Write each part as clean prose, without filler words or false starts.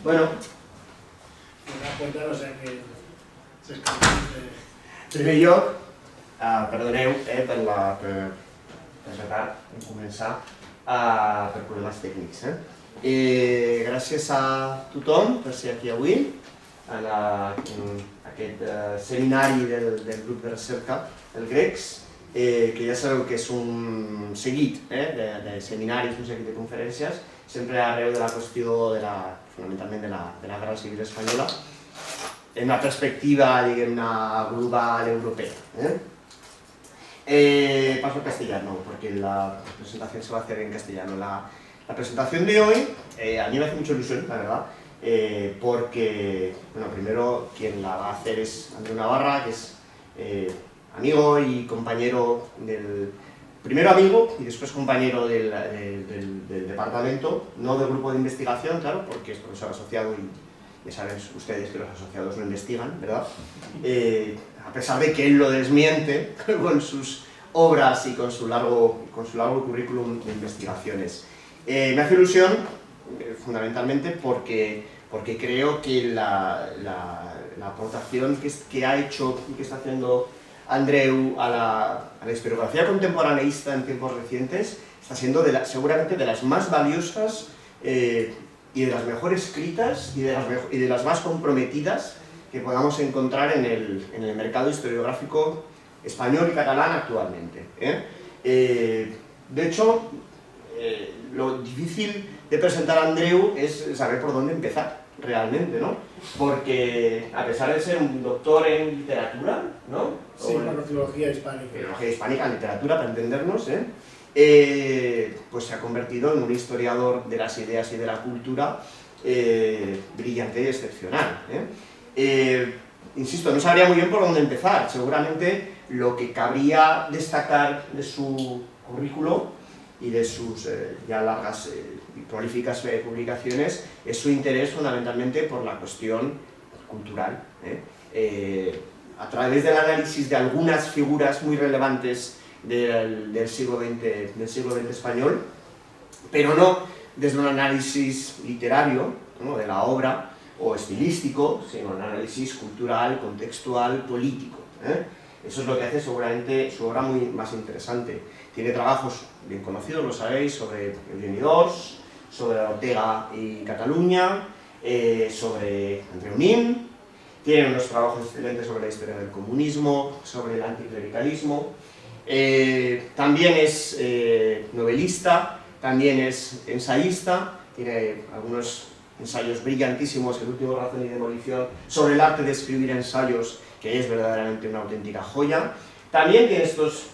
Bueno. No sé que s'escriu. Primer lloc, perdoneu per retard en començar per problemes tècnics. Gràcies a tothom per ser aquí avui en aquest seminari del grup de recerca, el GRECS, que ja sabeu que és un seguit de seminaris, un seguit de conferències, sempre arreu de la qüestió, fonamentalment de la Guerra Civil Espanyola, en una perspectiva, diguem-ne, global europea. Paso al castellano, porque la presentación se va a hacer en castellano. La presentación de hoy, a mí me hace mucha ilusión, la verdad, porque, bueno, primero quien la va a hacer es Andreu Navarra, que es amigo y compañero del... Primero amigo y después compañero del departamento, no del grupo de investigación, claro, porque es profesor asociado y ya saben ustedes que los asociados no investigan, ¿verdad? A pesar de que él lo desmiente con sus obras y con su largo currículum de investigaciones. Me hace ilusión, fundamentalmente, porque creo que la aportación que ha hecho y que está haciendo Andreu a la historiografía contemporaneista en tiempos recientes está siendo seguramente de las más valiosas y de las mejor escritas y de las más comprometidas que podamos encontrar en el mercado historiográfico español y catalán actualmente. De hecho, lo difícil de presentar a Andreu es saber por dónde empezar realmente, ¿no? Porque a pesar de ser un doctor en literatura, ¿no? Sí, bueno, filología hispánica. Filología hispánica, en literatura, para entendernos, pues se ha convertido en un historiador de las ideas y de la cultura brillante y excepcional. Insisto, no sabría muy bien por dónde empezar. Seguramente lo que cabría destacar de su currículo y de sus ya largas y prolíficas publicaciones es su interés fundamentalmente por la cuestión cultural, a través del análisis de algunas figuras muy relevantes del siglo XX español, pero no desde un análisis literario, ¿no?, de la obra o estilístico, sino un análisis cultural, contextual, político. Eso es lo que hace seguramente su obra muy más interesante. Tiene trabajos bien conocidos, lo sabéis, sobre Eugeni d'Ors, sobre Ortega y Cataluña, sobre Andreu Nin. Tiene unos trabajos excelentes sobre la historia del comunismo, sobre el anticlericalismo. También es novelista, también es ensayista, tiene algunos ensayos brillantísimos, El último razón y demolición, sobre el arte de escribir ensayos, que es verdaderamente una auténtica joya. También tiene estos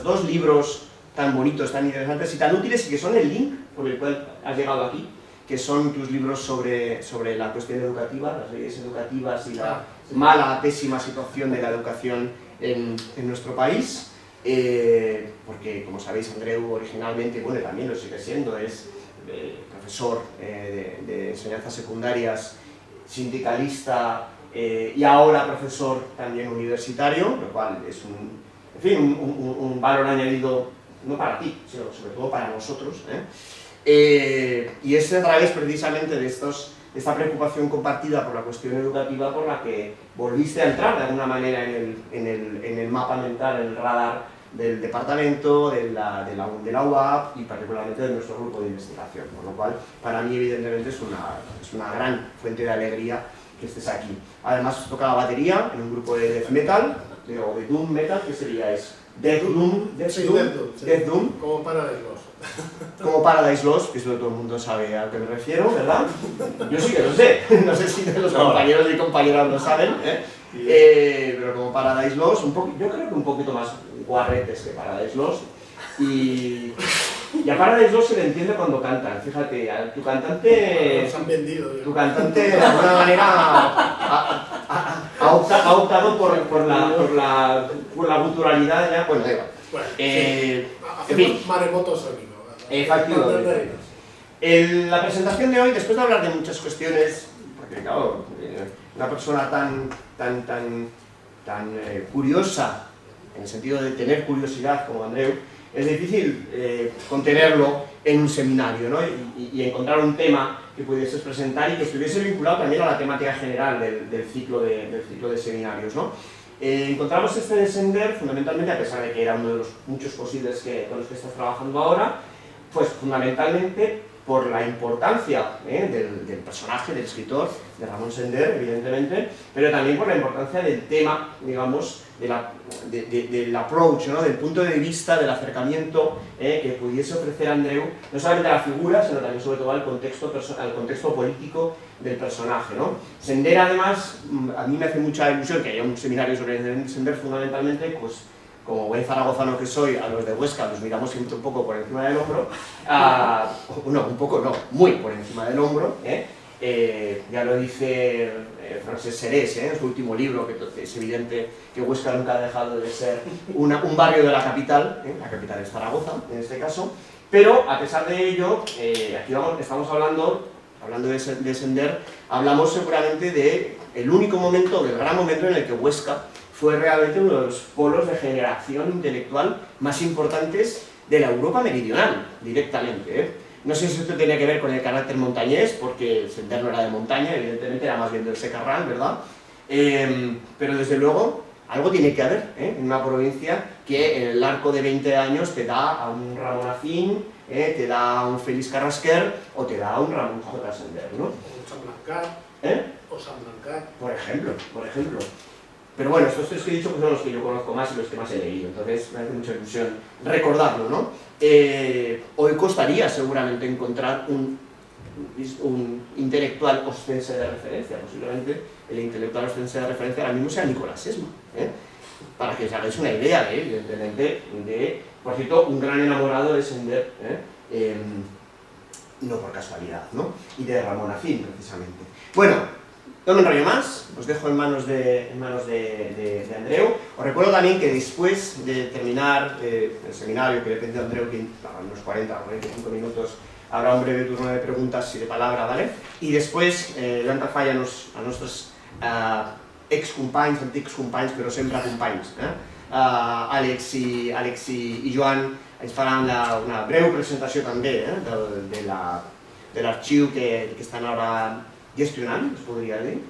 dos libros tan bonitos, tan interesantes y tan útiles, y que son el link por el cual has llegado aquí, que son tus libros sobre la cuestión educativa, las leyes educativas y la mala, pésima situación de la educación en nuestro país, porque, como sabéis, Andreu originalmente, bueno, también lo sigue siendo, es profesor de enseñanzas secundarias, sindicalista y ahora profesor también universitario, lo cual es un valor añadido no para ti, sino sobre todo para nosotros. Y es a través precisamente de esta preocupación compartida por la cuestión educativa por la que volviste a entrar de alguna manera en el mapa mental, en el radar del departamento, de la UAP y particularmente de nuestro grupo de investigación, por lo cual para mí evidentemente es una gran fuente de alegría que estés aquí. Además toca la batería en un grupo de death metal, o de doom metal, ¿qué sería eso? Death Doom. Como Paradise Lost. Como Paradise Lost, que eso todo el mundo sabe a lo que me refiero, ¿verdad? Yo sí que lo sé, no sé si los compañeros y compañeras lo saben, pero como Paradise Lost, yo creo que un poquito más guarretes que Paradise Lost, y a Paradise Lost se le entiende cuando cantan. Fíjate, tu cantante de alguna manera ha optado por la guturalidad ya, bueno, da igual. Hacemos maremoto sónico. Efectivamente. La presentación de hoy, después de hablar de muchas cuestiones, porque claro, una persona tan curiosa, en el sentido de tener curiosidad como Andreu, es difícil contenerlo en un seminario, ¿no? Y encontrar un tema que pudieses presentar y que estuviese vinculado también a la temática general del ciclo de seminarios, ¿no? Encontramos este de Sender fundamentalmente, a pesar de que era uno de los muchos posibles con los que estás trabajando ahora, pues fundamentalmente por la importancia del personaje, del escritor, de Ramón Sender, evidentemente, pero también por la importancia del tema, digamos, del approach, ¿no? Del punto de vista, del acercamiento que pudiese ofrecer Andreu, no solamente a la figura, sino también sobre todo al contexto político del personaje, ¿no? Sender, además, a mí me hace mucha ilusión que haya un seminario sobre Sender, fundamentalmente, pues, como buen zaragozano que soy, a los de Huesca los miramos siempre un poco por encima del hombro, no, un poco no, muy por encima del hombro, ya lo dice Francesc Serés en su último libro, que es evidente que Huesca nunca ha dejado de ser un barrio de la capital es Zaragoza en este caso, pero a pesar de ello, aquí estamos hablando de Sender, hablamos seguramente del único momento, del gran momento en el que Huesca fue realmente uno de los polos de generación intelectual más importantes de la Europa meridional, directamente. No sé si esto tenía que ver con el carácter montañés, porque Sender no era de montaña, evidentemente era más bien del Secarral, ¿verdad? Pero desde luego, algo tiene que haber en una provincia que en el arco de 20 años te da a un Ramón Afín, te da a un Félix Carrasquer o te da a un Ramón J. Sender, ¿no? O San Blancat. O San Blancat. Por ejemplo. Pero bueno, estos tres que he dicho pues son los que yo conozco más y los que más he leído, entonces me hace mucha ilusión recordarlo, ¿no? Hoy costaría seguramente encontrar un intelectual ostense de referencia, posiblemente el intelectual ostense de referencia ahora mismo sea Nicolás Esma, para que os hagáis una idea, evidentemente, por cierto, un gran enamorado de Sender, no por casualidad, ¿no? Y de Ramón Afín, precisamente. Bueno, no me enrollo más, os dejo en manos de Andreu. Os recuerdo también que después de terminar el seminario que le pedí a Andreu, que a unos 40 o 45 minutos, habrá un breve turno de preguntas y de palabra, ¿vale? I després l'entrafall a nostres ex-companys, antics companys, però sempre companys. Àlex i Joan ens faran una breu presentació també de l'arxiu que estan ara gestionant, es podria dir,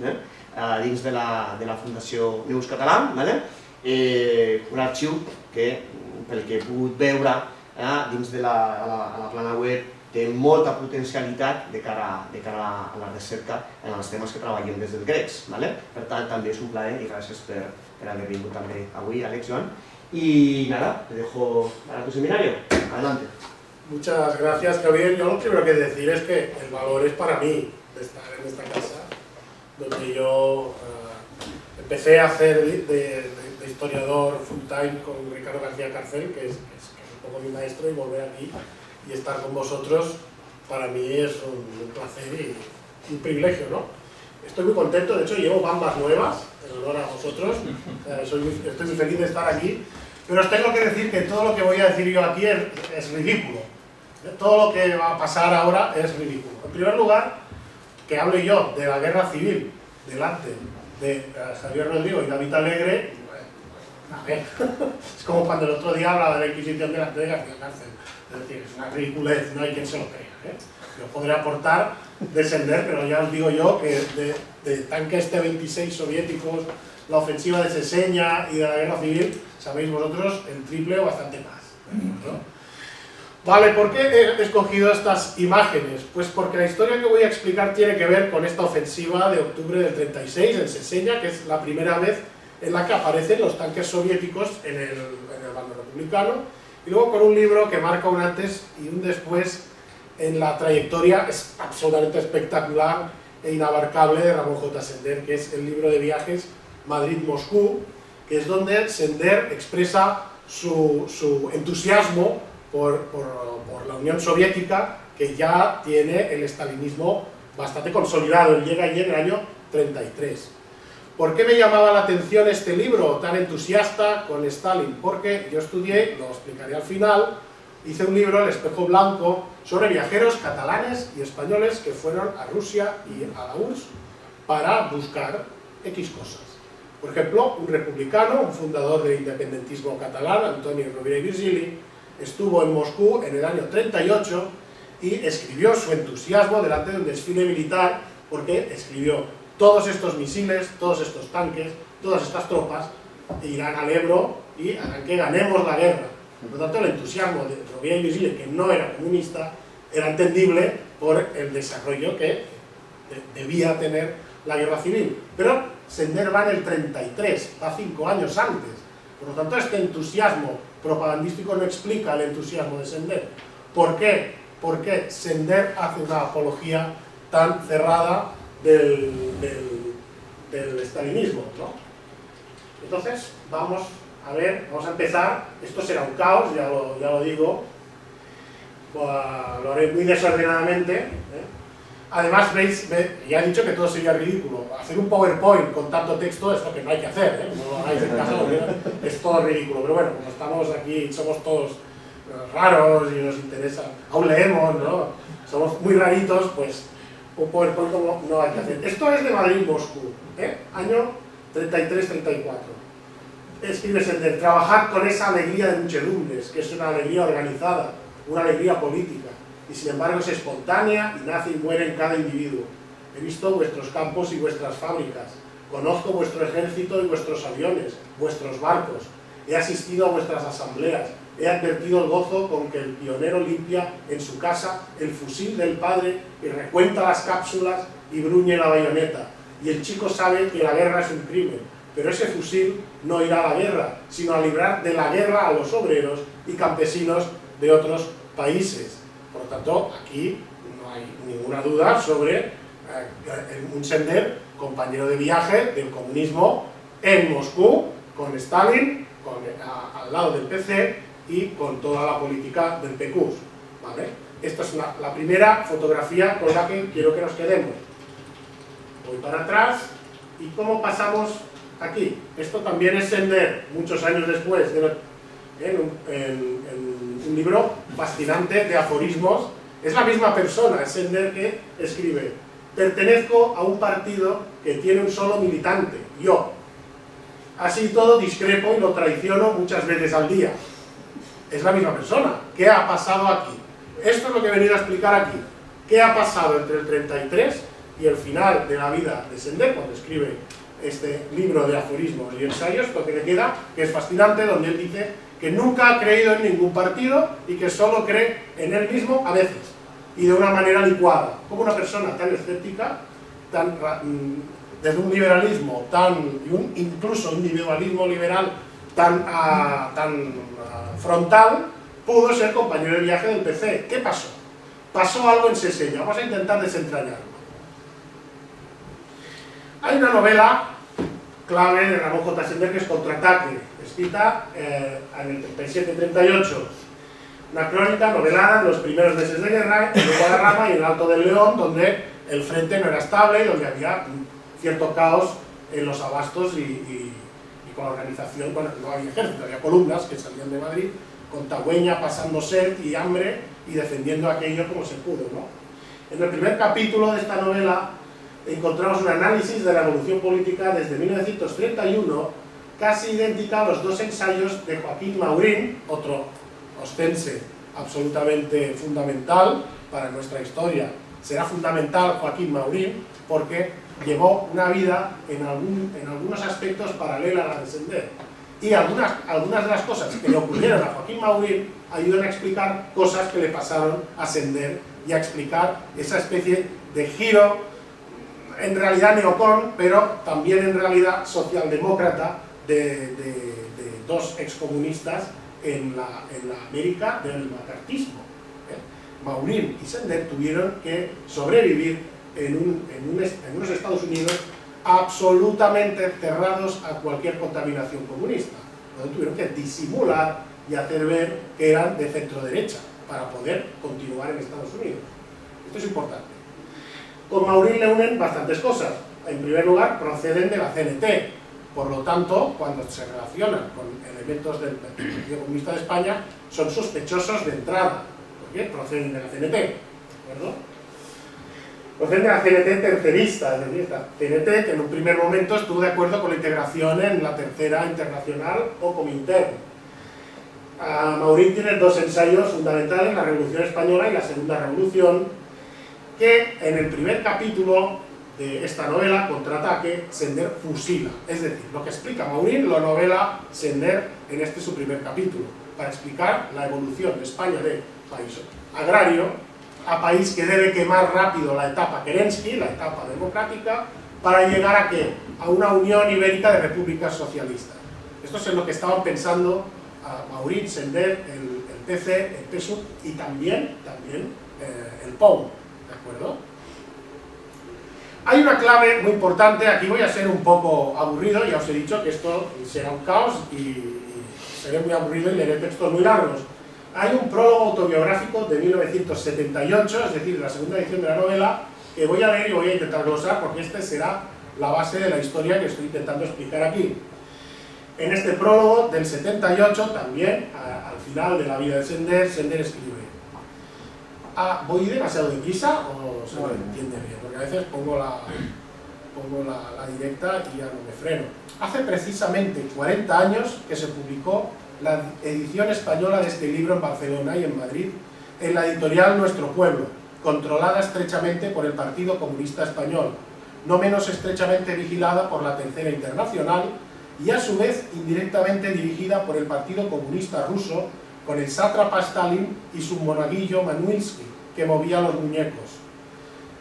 dins de la Fundació Neus Català, un arxiu que, pel que he pogut veure dins de la plana web, té molta potencialitat de cara a la recerca en els temes que treballem des dels grecs. Per tant, també és un plaer i gràcies per haver vingut també avui, Àlex, Joan. Y nada, te dejo para tu seminario. Adelante. Muchas gracias, Javier. Yo lo primero que decir es que el valor es para mí de estar en esta casa, donde yo empecé a hacer de historiador full time con Ricardo García Carcel, que es un poco mi maestro, y volver aquí y estar con vosotros para mí es un placer y un privilegio, ¿no? Estoy muy contento, de hecho llevo bambas nuevas en honor a vosotros, estoy muy feliz de estar aquí, pero os tengo que decir que todo lo que voy a decir yo aquí es ridículo. Todo lo que va a pasar ahora es ridículo. En primer lugar, que hable yo de la guerra civil delante de Javier Rodrigo y David Alegre, a ver, es como cuando el otro día hablaba de la Inquisición de García Cárcel. Es decir, es una ridiculez, no hay quien se lo crea. Yo podré aportar, descender, pero ya os digo yo que de tanques T-26 soviéticos, la ofensiva de Seseña y de la guerra civil, sabéis vosotros el triple o bastante más, ¿no? Vale, ¿por qué he escogido estas imágenes? Pues porque la historia que voy a explicar tiene que ver con esta ofensiva de octubre del 36 en Seseña, que es la primera vez en la que aparecen los tanques soviéticos en el bando republicano, y luego con un libro que marca un antes y un después en la trayectoria absolutamente espectacular e inabarcable de Ramón J. Sender, que es el libro de viajes Madrid-Moscú, que es donde Sender expresa su entusiasmo por la Unión Soviética, que ya tiene el estalinismo bastante consolidado. Él llega allí en el año 33. ¿Por qué me llamaba la atención este libro tan entusiasta con Stalin? Porque yo estudié, lo explicaré al final, hice un libro, El espejo blanco, sobre viajeros catalanes y españoles que fueron a Rusia y a la URSS para buscar X cosas. Por ejemplo, un republicano, un fundador del independentismo catalán, Antoni Rovira i Virgili, estuvo en Moscú en el año 38 y escribió su entusiasmo delante de un desfile militar, porque escribió: todos estos misiles, todos estos tanques, todas estas tropas irán al Ebro y harán que ganemos la guerra. Por lo tanto, el entusiasmo de Rovira y Virgili, que no era comunista, era entendible por el desarrollo que debía tener la guerra civil. Pero Sender va en el 33, va 5 años antes. Por lo tanto, este entusiasmo propagandístico no explica el entusiasmo de Sender. ¿Por qué? Porque Sender hace una apología tan cerrada del estalinismo, ¿no? Entonces, vamos a ver, vamos a empezar. Esto será un caos, ya lo digo. Lo haré muy desordenadamente, ¿eh? Además, veis, ya he dicho que todo sería ridículo. Hacer un PowerPoint con tanto texto es lo que no hay que hacer, ¿eh? No lo hagáis en casa porque es todo ridículo. Pero bueno, como estamos aquí, somos todos raros y nos interesa, aún leemos, ¿no? Somos muy raritos, pues un PowerPoint como no hay que hacer. Esto es de Madrid-Moscú, ¿eh? Año 33-34. Escribe Sender: trabajar con esa alegría de muchedumbres, que es una alegría organizada, una alegría política, y sin embargo es espontánea y nace y muere en cada individuo. He visto vuestros campos y vuestras fábricas, conozco vuestro ejército y vuestros aviones, vuestros barcos, he asistido a vuestras asambleas, he advertido el gozo con que el pionero limpia en su casa el fusil del padre y recuenta las cápsulas y bruñe la bayoneta, y el chico sabe que la guerra es un crimen, pero ese fusil no irá a la guerra, sino a librar de la guerra a los obreros y campesinos de otros países. Por lo tanto, aquí no hay ninguna duda sobre un Sender, compañero de viaje del comunismo en Moscú, con Stalin, al lado del PC y con toda la política del PQs, ¿vale? Esta es la primera fotografía con la que quiero que nos quedemos. Voy para atrás, ¿y cómo pasamos aquí? Esto también es Sender, muchos años después, en un libro fascinante de aforismos. Es la misma persona, es Sender, que escribe: pertenezco a un partido que tiene un solo militante, yo. Así todo discrepo y lo traiciono muchas veces al día. Es la misma persona. ¿Qué ha pasado aquí? Esto es lo que he venido a explicar aquí. ¿Qué ha pasado entre el 33 y el final de la vida de Sender, cuando escribe este libro de aforismos y ensayos, lo que le queda, que es fascinante, donde él dice que nunca ha creído en ningún partido y que solo cree en él mismo a veces, y de una manera licuada, como una persona tan escéptica, desde un liberalismo incluso un individualismo liberal tan frontal, pudo ser compañero de viaje del PC. ¿Qué pasó? Pasó algo en Seseña. Vamos a intentar desentrañarlo. Hay una novela clave de Ramón J. Sender que es Contraataque, escrita en el 37-38. Una crónica novelada en los primeros meses de guerra en Guadarrama y en el Alto del León, donde el frente no era estable y donde había cierto caos en los abastos y con la organización. Bueno, no había ejército, había columnas que salían de Madrid con Tagüeña pasando sed y hambre y defendiendo aquello como se pudo, ¿no? En el primer capítulo de esta novela encontramos un análisis de la evolución política desde 1931, casi idéntica a los dos ensayos de Joaquín Maurín, otro ostense absolutamente fundamental para nuestra historia. Será fundamental Joaquín Maurín porque llevó una vida en algunos aspectos paralela a la de Sender. Y algunas de las cosas que le ocurrieron a Joaquín Maurín ayudan a explicar cosas que le pasaron a Sender y a explicar esa especie de giro, en realidad neocon, pero también en realidad socialdemócrata de dos excomunistas en la América del macartismo. Maurín y Sender tuvieron que sobrevivir en unos Estados Unidos absolutamente cerrados a cualquier contaminación comunista, donde tuvieron que disimular y hacer ver que eran de centro derecha para poder continuar en Estados Unidos. Esto es importante. Con Maurín le unen bastantes cosas. En primer lugar, proceden de la CNT. Por lo tanto, cuando se relacionan con elementos del Partido Comunista de España, son sospechosos de entrada, porque proceden de la CNT, ¿de acuerdo? Proceden de la CNT tercerista, es decir, esta CNT que en un primer momento estuvo de acuerdo con la integración en la Tercera Internacional o Comintern. Maurín tiene dos ensayos fundamentales, la Revolución Española y la Segunda Revolución, que en el primer capítulo de esta novela, Contraataque, Sender fusila. Es decir, lo que explica Maurín lo novela Sender en este su primer capítulo, para explicar la evolución de España de país agrario a país que debe quemar rápido la etapa Kerensky, la etapa democrática, para llegar a ¿qué? A una unión ibérica de repúblicas socialistas. Esto es en lo que estaban pensando Maurín, Sender, el PC, el PSUV y también el POU, ¿de acuerdo? Hay una clave muy importante, aquí voy a ser un poco aburrido, ya os he dicho que esto será un caos y seré muy aburrido y leeré textos muy largos. Hay un prólogo autobiográfico de 1978, es decir, la segunda edición de la novela, que voy a leer y voy a intentar glosar porque este será la base de la historia que estoy intentando explicar aquí. En este prólogo del 78, también, al final de la vida de Sender, Sender escribe: ¿voy demasiado deprisa o se me entiende bien? Porque a veces pongo la directa y ya no me freno. Hace precisamente 40 años que se publicó la edición española de este libro en Barcelona y en Madrid, en la editorial Nuestro Pueblo, controlada estrechamente por el Partido Comunista Español, no menos estrechamente vigilada por la Tercera Internacional y a su vez indirectamente dirigida por el Partido Comunista Ruso, con el sátrapa Stalin y su monaguillo Manuilsky, que movía los muñecos.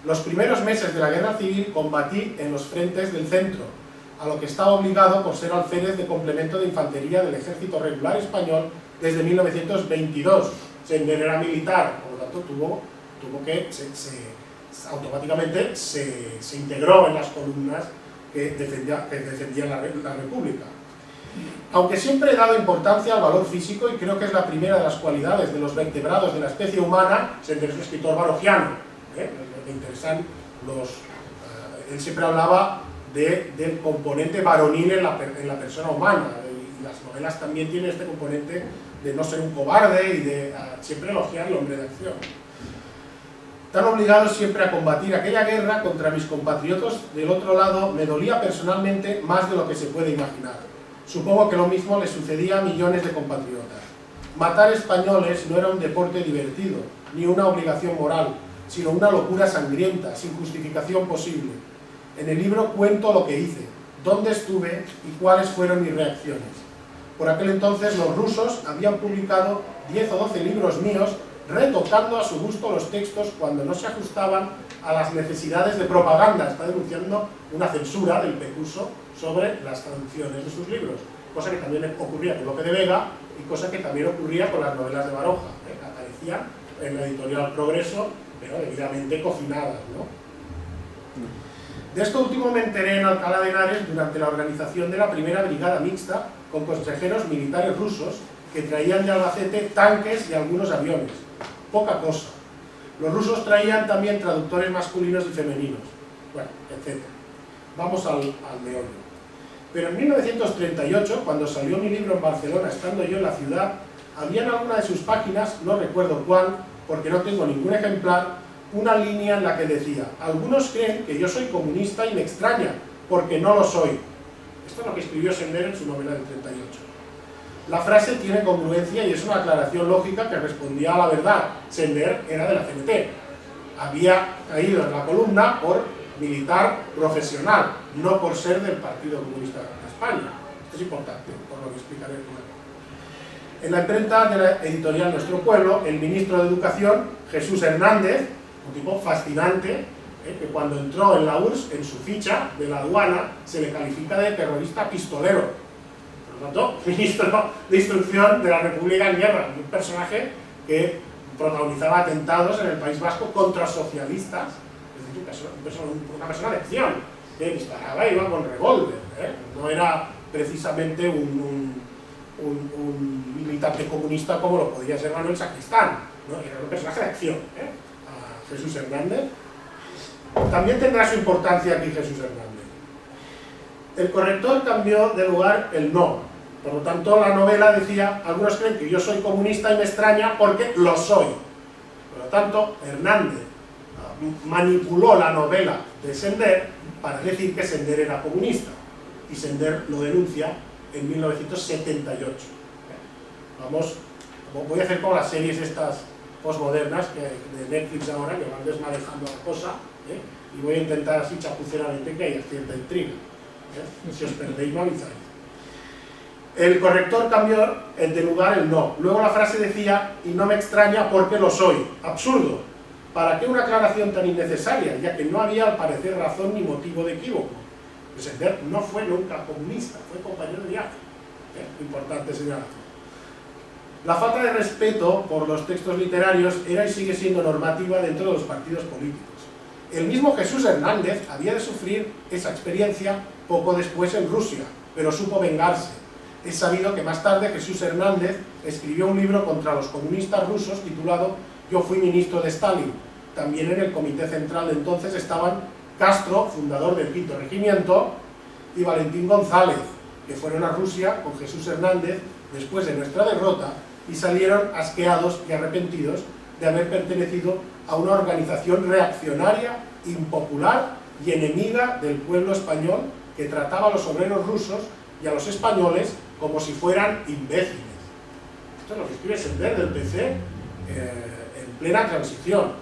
Los primeros meses de la Guerra Civil combatí en los frentes del centro, a lo que estaba obligado por ser alférez de complemento de infantería del Ejército Regular Español desde 1922. Sender era militar, por lo tanto automáticamente se integró en las columnas que defendían la República. Aunque siempre he dado importancia al valor físico y creo que es la primera de las cualidades de los vertebrados de la especie humana, Sender es un escritor barogiano, le interesan él siempre hablaba del componente varonil en la persona humana, y las novelas también tienen este componente de no ser un cobarde y de siempre elogiar al hombre de acción. Tan obligado siempre a combatir aquella guerra contra mis compatriotas del otro lado me dolía personalmente más de lo que se puede imaginar. Supongo que lo mismo le sucedía a millones de compatriotas. Matar españoles no era un deporte divertido, ni una obligación moral, sino una locura sangrienta, sin justificación posible. En el libro cuento lo que hice, dónde estuve y cuáles fueron mis reacciones. Por aquel entonces los rusos habían publicado 10 o 12 libros míos retocando a su gusto los textos cuando no se ajustaban a las necesidades de propaganda. Está denunciando una censura del Pecuso sobre las traducciones de sus libros, cosa que también ocurría con Lope de Vega y cosa que también ocurría con las novelas de Baroja, que aparecían en la editorial Progreso, pero debidamente cocinadas, ¿no? De esto último me enteré en Alcalá de Henares durante la organización de la primera brigada mixta con consejeros militares rusos que traían de Albacete tanques y algunos aviones. Poca cosa. Los rusos traían también traductores masculinos y femeninos, bueno, etc. Vamos al meollo. Pero en 1938, cuando salió mi libro en Barcelona, estando yo en la ciudad, había en alguna de sus páginas, no recuerdo cuál, porque no tengo ningún ejemplar, una línea en la que decía: algunos creen que yo soy comunista y me extraña, porque no lo soy. Esto es lo que escribió Sender en su novela del 38. La frase tiene congruencia y es una aclaración lógica que respondía a la verdad. Sender era de la CNT. Había caído en la columna por militar profesional, no por ser del Partido Comunista de España. Esto es importante, por lo que explicaré luego. En la imprenta de la editorial Nuestro Pueblo, el ministro de Educación, Jesús Hernández, un tipo fascinante, que cuando entró en la URSS, en su ficha de la aduana, se le califica de terrorista pistolero. Por lo tanto, ministro de Instrucción de la República en Guerra, un personaje que protagonizaba atentados en el País Vasco contra socialistas, es decir, una persona de acción, que disparaba y iba con revólver, no era precisamente un militante comunista como lo podía ser Manuel Sacristán, ¿no? Era un personaje de acción, a Jesús Hernández. También tendrá su importancia aquí Jesús Hernández. El corrector cambió de lugar el no. Por lo tanto, la novela decía: algunos creen que yo soy comunista y me extraña porque lo soy. Por lo tanto, Hernández manipuló la novela de Sender para decir que Sender era comunista. Y Sender lo denuncia en 1978. voy a hacer como las series estas postmodernas de Netflix ahora, que van desmanejando la cosa, y voy a intentar así chapuceramente que haya cierta intriga. Si os perdéis, me avisáis. El corrector cambió de lugar el no. Luego la frase decía, y no me extraña porque lo soy. Absurdo. ¿Para qué una aclaración tan innecesaria? Ya que no había al parecer razón ni motivo de equívoco. Sender no fue nunca comunista, fue compañero de viaje. Importante señalar. La falta de respeto por los textos literarios era y sigue siendo normativa dentro de los partidos políticos. El mismo Jesús Hernández había de sufrir esa experiencia poco después en Rusia, pero supo vengarse. Es sabido que más tarde Jesús Hernández escribió un libro contra los comunistas rusos titulado Yo fui ministro de Stalin. También en el comité central de entonces estaban Castro, fundador del V Regimiento, y Valentín González, que fueron a Rusia con Jesús Hernández después de nuestra derrota y salieron asqueados y arrepentidos de haber pertenecido a una organización reaccionaria, impopular y enemiga del pueblo español que trataba a los obreros rusos y a los españoles como si fueran imbéciles. Esto es lo que escribe Sender del PC en plena transición.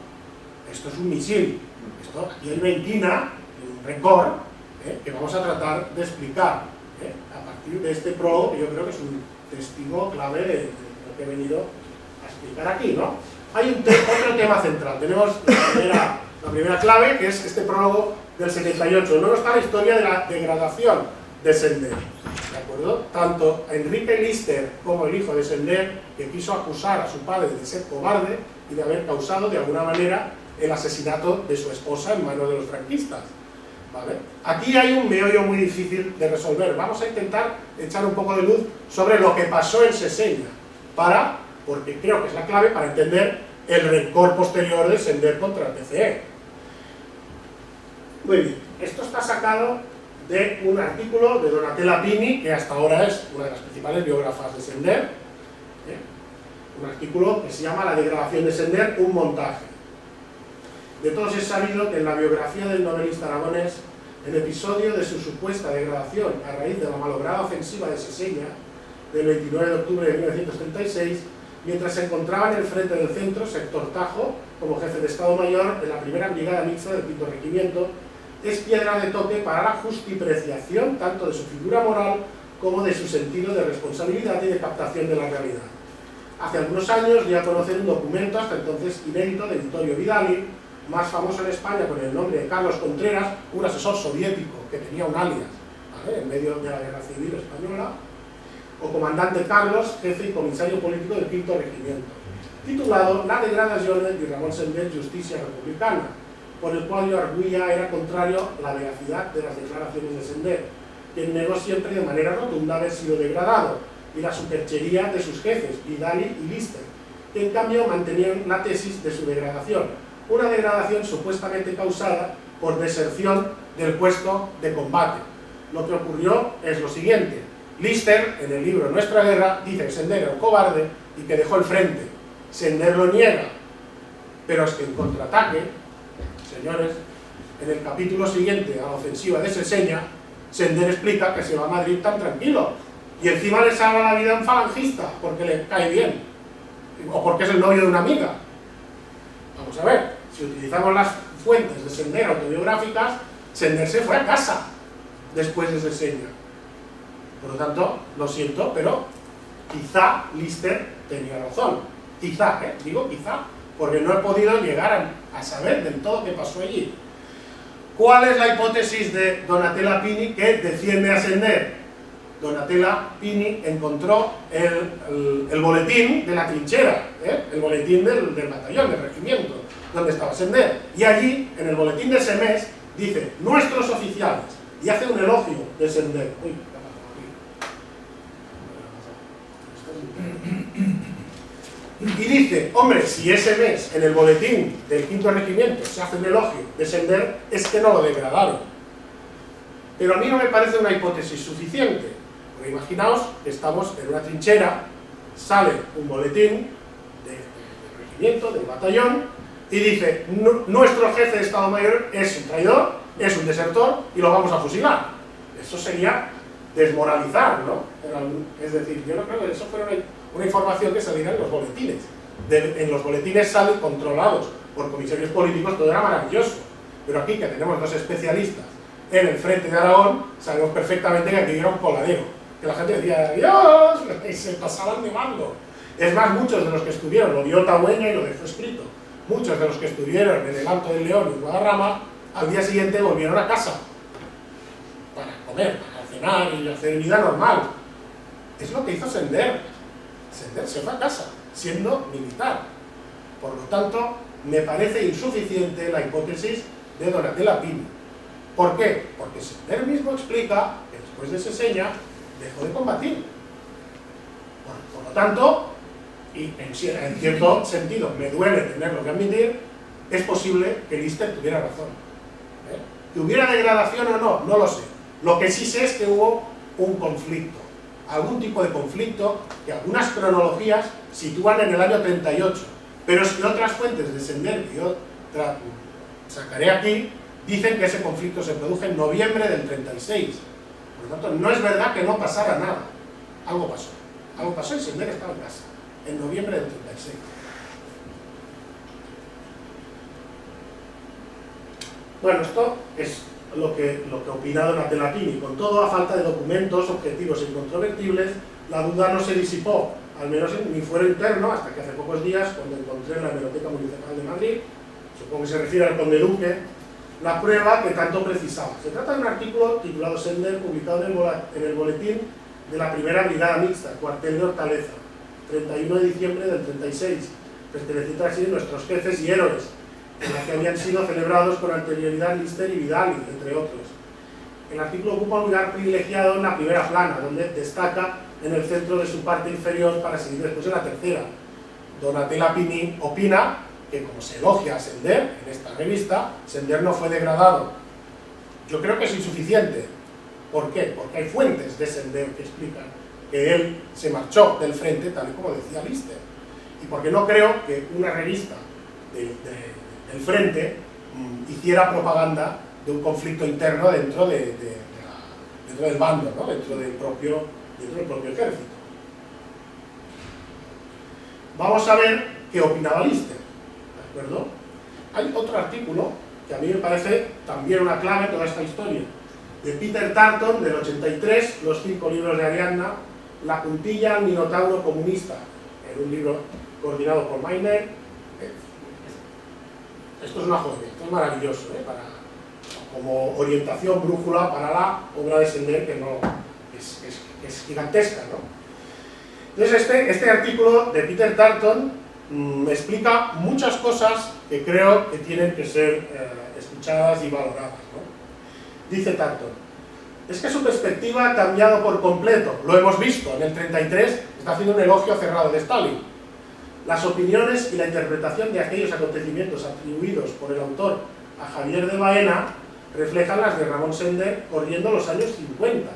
Esto es un misil. Aquí hay ventina, un récord, que vamos a tratar de explicar a partir de este prólogo, que yo creo que es un testigo clave de lo que he venido a explicar aquí, ¿no? Hay otro tema central. Tenemos la primera clave, que es este prólogo del 78. Luego está la historia de la degradación de Sender, ¿de acuerdo? Tanto Enrique Lister como el hijo de Sender, que quiso acusar a su padre de ser cobarde y de haber causado de alguna manera el asesinato de su esposa en manos de los franquistas, ¿vale? Aquí hay un meollo muy difícil de resolver. Vamos a intentar echar un poco de luz sobre lo que pasó en Seseña, porque creo que es la clave para entender el rencor posterior de Sender contra el PCE. Muy bien, esto está sacado de un artículo de Donatella Pini, que hasta ahora es una de las principales biógrafas de Sender, un artículo que se llama La degradación de Sender, un montaje. De todos es sabido que en la biografía del novelista aragonés, el episodio de su supuesta degradación a raíz de la malograda ofensiva de Seseña, del 29 de octubre de 1936, mientras se encontraba en el frente del centro, sector Tajo, como jefe de Estado Mayor de la primera brigada mixta del V Regimiento, es piedra de toque para la justipreciación tanto de su figura moral como de su sentido de responsabilidad y de captación de la realidad. Hace algunos años di a conocer un documento hasta entonces inédito de Vittorio Vidali, más famoso en España con el nombre de Carlos Contreras, un asesor soviético que tenía un alias, ¿vale?, en medio de la Guerra Civil Española, o comandante Carlos, jefe y comisario político del V Regimiento, titulado La degradación de Ramón Sender, Justicia Republicana, por el cual yo arguía era contrario a la veracidad de las declaraciones de Sender, quien negó siempre de manera rotunda haber sido degradado, y la superchería de sus jefes, Vidali y Lister, que en cambio mantenían la tesis de su degradación, una degradación supuestamente causada por deserción del puesto de combate. Lo que ocurrió es lo siguiente: Lister, en el libro Nuestra Guerra, dice que Sender era un cobarde y que dejó el frente. Sender lo niega, pero es que en contraataque, señores, en el capítulo siguiente a la ofensiva de Seseña, Sender explica que se va a Madrid tan tranquilo y encima le salva la vida a un falangista porque le cae bien o porque es el novio de una amiga. Vamos a ver, si utilizamos las fuentes de Sender autobiográficas, Sender se fue a casa después de Seseña. Por lo tanto, lo siento, pero quizá Lister tenía razón. Quizá, digo quizá, porque no he podido llegar a saber del todo qué pasó allí. ¿Cuál es la hipótesis de Donatella Pini que defiende a Sender? Donatella Pini encontró el boletín de la trinchera, el boletín del batallón, del regimiento, donde estaba Sender. Y allí, en el boletín de ese mes, dice, nuestros oficiales, y hace un elogio de Sender. Uy, y dice, hombre, si ese mes en el boletín del V Regimiento se hace un elogio de Sender, es que no lo degradaron. Pero a mí no me parece una hipótesis suficiente. Porque imaginaos que estamos en una trinchera, sale un boletín del regimiento, del batallón, y dice, nuestro jefe de Estado Mayor es un traidor, es un desertor, y lo vamos a fusilar. Eso sería desmoralizar, ¿no? Es decir, yo no creo que eso fuera una información que saliera en los boletines. En los boletines salen controlados por comisarios políticos, todo era maravilloso. Pero aquí, que tenemos dos especialistas en el frente de Aragón, sabemos perfectamente que aquí era un coladero. Que la gente decía, ¡Dios! Y se pasaban de mando. Es más, muchos de los que estuvieron, lo vio Tagüeña y lo dejó escrito, muchos de los que estuvieron en el Alto del León y en Guadarrama, al día siguiente volvieron a casa para comer, para cenar y hacer vida normal. Es lo que hizo Sender. Sender se fue a casa, siendo militar. Por lo tanto, me parece insuficiente la hipótesis de Donatella Pini. ¿Por qué? Porque Sender mismo explica que después de Seseña dejó de combatir. Bueno, por lo tanto, y en cierto sentido me duele tenerlo que admitir, es posible que Lister tuviera razón. ¿Que hubiera degradación o no? No lo sé. Lo que sí sé es que hubo un conflicto, algún tipo de conflicto que algunas cronologías sitúan en el año 38, pero es que otras fuentes de Sender que yo sacaré aquí dicen que ese conflicto se produjo en noviembre del 36. Por lo tanto, no es verdad que no pasara nada. Algo pasó y Sender estaba en casa, en noviembre del 36. Bueno, esto es lo que opina Donatella Pini. Con todo, a falta de documentos objetivos e incontrovertibles, la duda no se disipó, al menos en mi fuero interno, hasta que hace pocos días, cuando encontré en la Hemeroteca Municipal de Madrid, supongo que se refiere al Conde Duque, la prueba que tanto precisaba. Se trata de un artículo titulado Sender, publicado en el boletín de la Primera Brigada Mixta, cuartel de Hortaleza, 31 de diciembre del 36, perteneciente así a nuestros jefes y héroes, en la que habían sido celebrados con anterioridad Lister y Vidal, entre otros. El artículo ocupa un lugar privilegiado en la primera plana, donde destaca en el centro de su parte inferior para seguir después en la tercera. Donatella Pini opina que, como se elogia a Sender en esta revista, Sender no fue degradado. Yo creo que es insuficiente. ¿Por qué? Porque hay fuentes de Sender que explican que él se marchó del frente, tal y como decía Lister. Y porque no creo que una revista del frente hiciera propaganda de un conflicto interno dentro del bando, ¿no? dentro del propio ejército. Vamos a ver qué opinaba Lister, ¿de acuerdo? Hay otro artículo que a mí me parece también una clave en toda esta historia, de Peter Tarton, del 83, Los 5 libros de Ariadna, La puntilla al Minotauro comunista, en un libro coordinado por Mayner. Esto es una joya, esto es maravilloso, como orientación, brújula para la obra de Sender, que no es gigantesca, ¿no? Entonces este artículo de Peter Tarton explica muchas cosas que creo que tienen que ser escuchadas y valoradas, ¿no? Dice Tarton: es que su perspectiva ha cambiado por completo, lo hemos visto, en el 33 está haciendo un elogio cerrado de Stalin. Las opiniones y la interpretación de aquellos acontecimientos atribuidos por el autor a Javier de Baena reflejan las de Ramón Sender corriendo los años 50,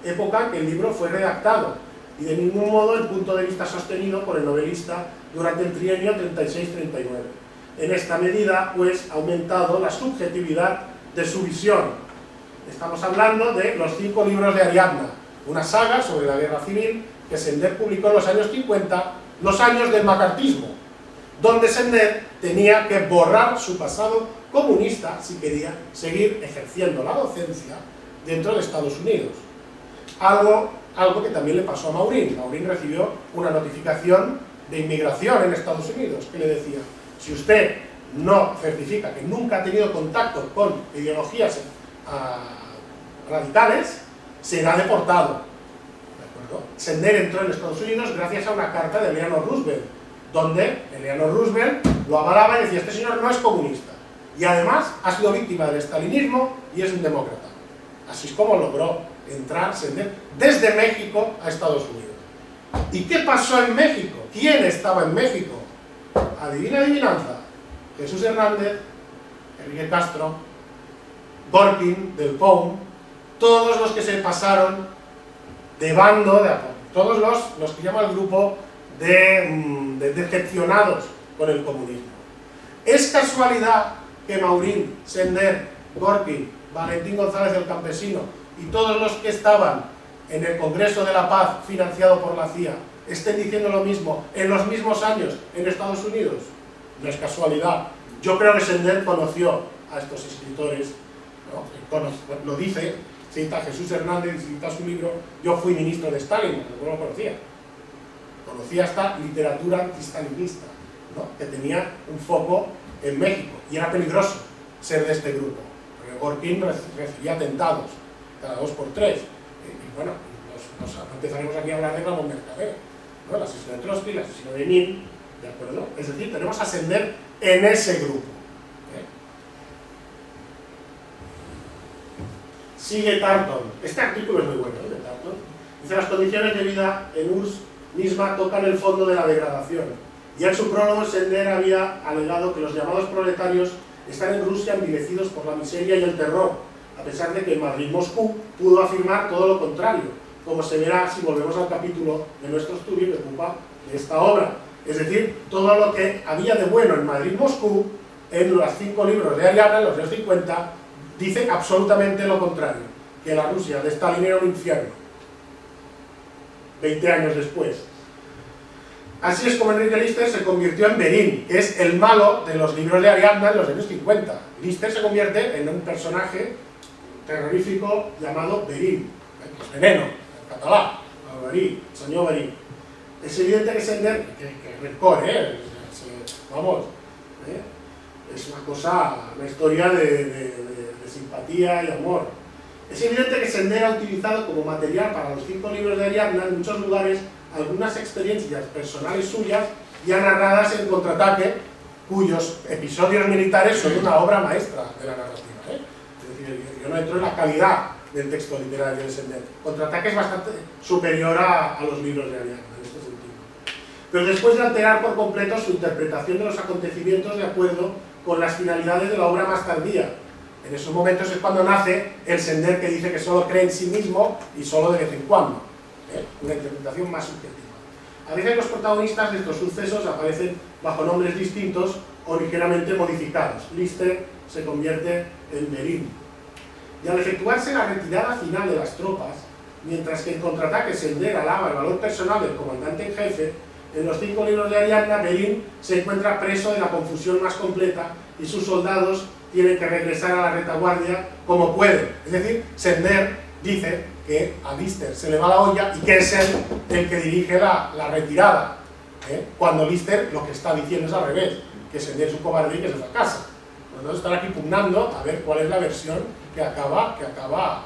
época en que el libro fue redactado, y de ningún modo el punto de vista sostenido por el novelista durante el trienio 36-39. En esta medida, pues, ha aumentado la subjetividad de su visión. Estamos hablando de Los 5 libros de Ariadna, una saga sobre la guerra civil que Sender publicó en los años 50, los años del macartismo, donde Sender tenía que borrar su pasado comunista si quería seguir ejerciendo la docencia dentro de Estados Unidos. Algo que también le pasó a Maurín. Maurín recibió una notificación de inmigración en Estados Unidos que le decía: si usted no certifica que nunca ha tenido contacto con ideologías radicales, será deportado. Sender entró en Estados Unidos gracias a una carta de Eleanor Roosevelt, donde Eleanor Roosevelt lo avalaba y decía: este señor no es comunista, y además ha sido víctima del estalinismo y es un demócrata. Así es como logró entrar Sender desde México a Estados Unidos. ¿Y qué pasó en México? ¿Quién estaba en México? Adivina adivinanza: Jesús Hernández, Enrique Castro, Gorkin, Del Pou, todos los que se pasaron de bando, todos los que llama el grupo de decepcionados con el comunismo. ¿Es casualidad que Maurín, Sender, Gorkin, Valentín González el Campesino y todos los que estaban en el Congreso de la Paz financiado por la CIA estén diciendo lo mismo en los mismos años en Estados Unidos? No es casualidad. Yo creo que Sender conoció a estos escritores, ¿no? Lo dice, cita Jesús Hernández, cita su libro Yo fui ministro de Stalin, no lo conocía. Conocía esta literatura antistalinista, ¿no? Que tenía un foco en México, y era peligroso ser de este grupo, porque Gorkin recibía atentados cada 2 por 3, y bueno, empezaremos aquí a hablar de Ramón Mercader, ¿no? El asesino de Trotsky, el asesino de Nin, ¿de acuerdo? Es decir, tenemos a Sender en ese grupo. Sigue Tarton. Este artículo es muy bueno, de Tarton. Dice: las condiciones de vida en URSS misma tocan el fondo de la degradación. Y en su prólogo Sender había alegado que los llamados proletarios están en Rusia envilecidos por la miseria y el terror, a pesar de que en Madrid-Moscú pudo afirmar todo lo contrario, como se verá si volvemos al capítulo de nuestro estudio que ocupa de esta obra. Es decir, todo lo que había de bueno en Madrid-Moscú, en los 5 libros de Ariadna, en los años 50, dice absolutamente lo contrario, que la Rusia de Stalin era un infierno, 20 años después. Así es como Enrique Lister se convirtió en Berín, que es el malo de los libros de Ariadna en los años 50. Lister se convierte en un personaje terrorífico llamado Berín, que es veneno, en catalán, Berín, señor Berín. Es evidente que Sender, que rencor, vamos, es una cosa, una historia de simpatía y amor. Es evidente que Sender ha utilizado como material para los 5 libros de Ariadna en muchos lugares algunas experiencias personales suyas ya narradas en Contraataque, cuyos episodios militares son una obra maestra de la narrativa. Es decir, yo no entro en la calidad del texto literario de Sender. Contraataque es bastante superior a los libros de Ariadna en este sentido. Pero después de alterar por completo su interpretación de los acontecimientos de acuerdo con las finalidades de la obra más tardía. En esos momentos es cuando nace el Sender que dice que solo cree en sí mismo y solo de vez en cuando. Una interpretación más subjetiva. A veces los protagonistas de estos sucesos aparecen bajo nombres distintos o ligeramente modificados. Lister se convierte en Berín. Y al efectuarse la retirada final de las tropas, mientras que en Contraataque Sender alaba el valor personal del comandante en jefe, en los 5 libros de Ariadna, Berín se encuentra preso de la confusión más completa y sus soldados tienen que regresar a la retaguardia como pueden. Es decir, Sender dice que a Lister se le va la olla y que es él el que dirige la retirada, cuando Lister lo que está diciendo es al revés, que Sender es un cobarde y que se va a casa. Nosotros estamos aquí pugnando a ver cuál es la versión que acaba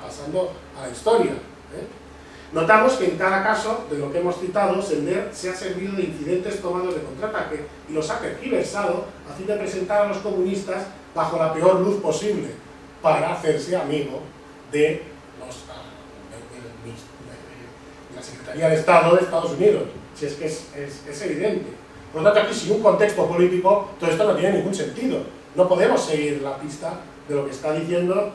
pasando a la historia. Notamos que en cada caso de lo que hemos citado, Sender se ha servido de incidentes tomados de Contraataque y los ha tergiversado a fin de presentar a los comunistas bajo la peor luz posible para hacerse amigo de la Secretaría de Estado de Estados Unidos, si es que es evidente. Por lo tanto, aquí sin un contexto político, todo esto no tiene ningún sentido. No podemos seguir la pista de lo que está diciendo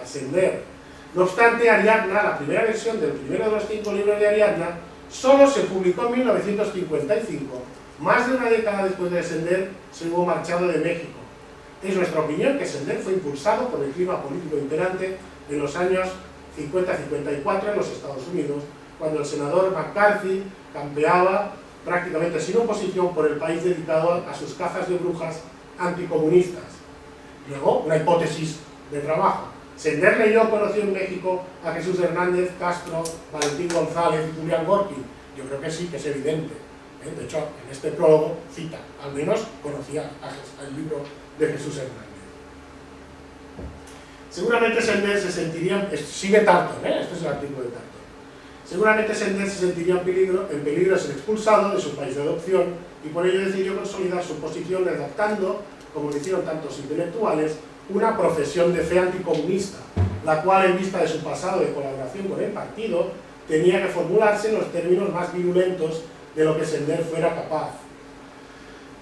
Sender. No obstante, Ariadna, la primera versión del primero de los 5 libros de Ariadna, solo se publicó en 1955, más de una década después de Sender se hubo marchado de México. Es nuestra opinión que Sender fue impulsado por el clima político imperante en los años 50-54 en los Estados Unidos, cuando el senador McCarthy campeaba prácticamente sin oposición por el país dedicado a sus cazas de brujas anticomunistas. Luego, una hipótesis de trabajo. Sender leyó, conoció en México a Jesús Hernández, Castro, Valentín González y Julián Gorkin. Yo creo que sí, que es evidente. De hecho, en este prólogo cita, al menos conocía el libro de Jesús Hernández. Seguramente Sender se sentiría, sigue Tarton, este es el artículo de Tarton. Seguramente Sender se sentiría en peligro de ser expulsado de su país de adopción y por ello decidió consolidar su posición redactando, como lo hicieron tantos intelectuales, una profesión de fe anticomunista, la cual en vista de su pasado de colaboración con el partido tenía que formularse en los términos más virulentos de lo que Sender fuera capaz.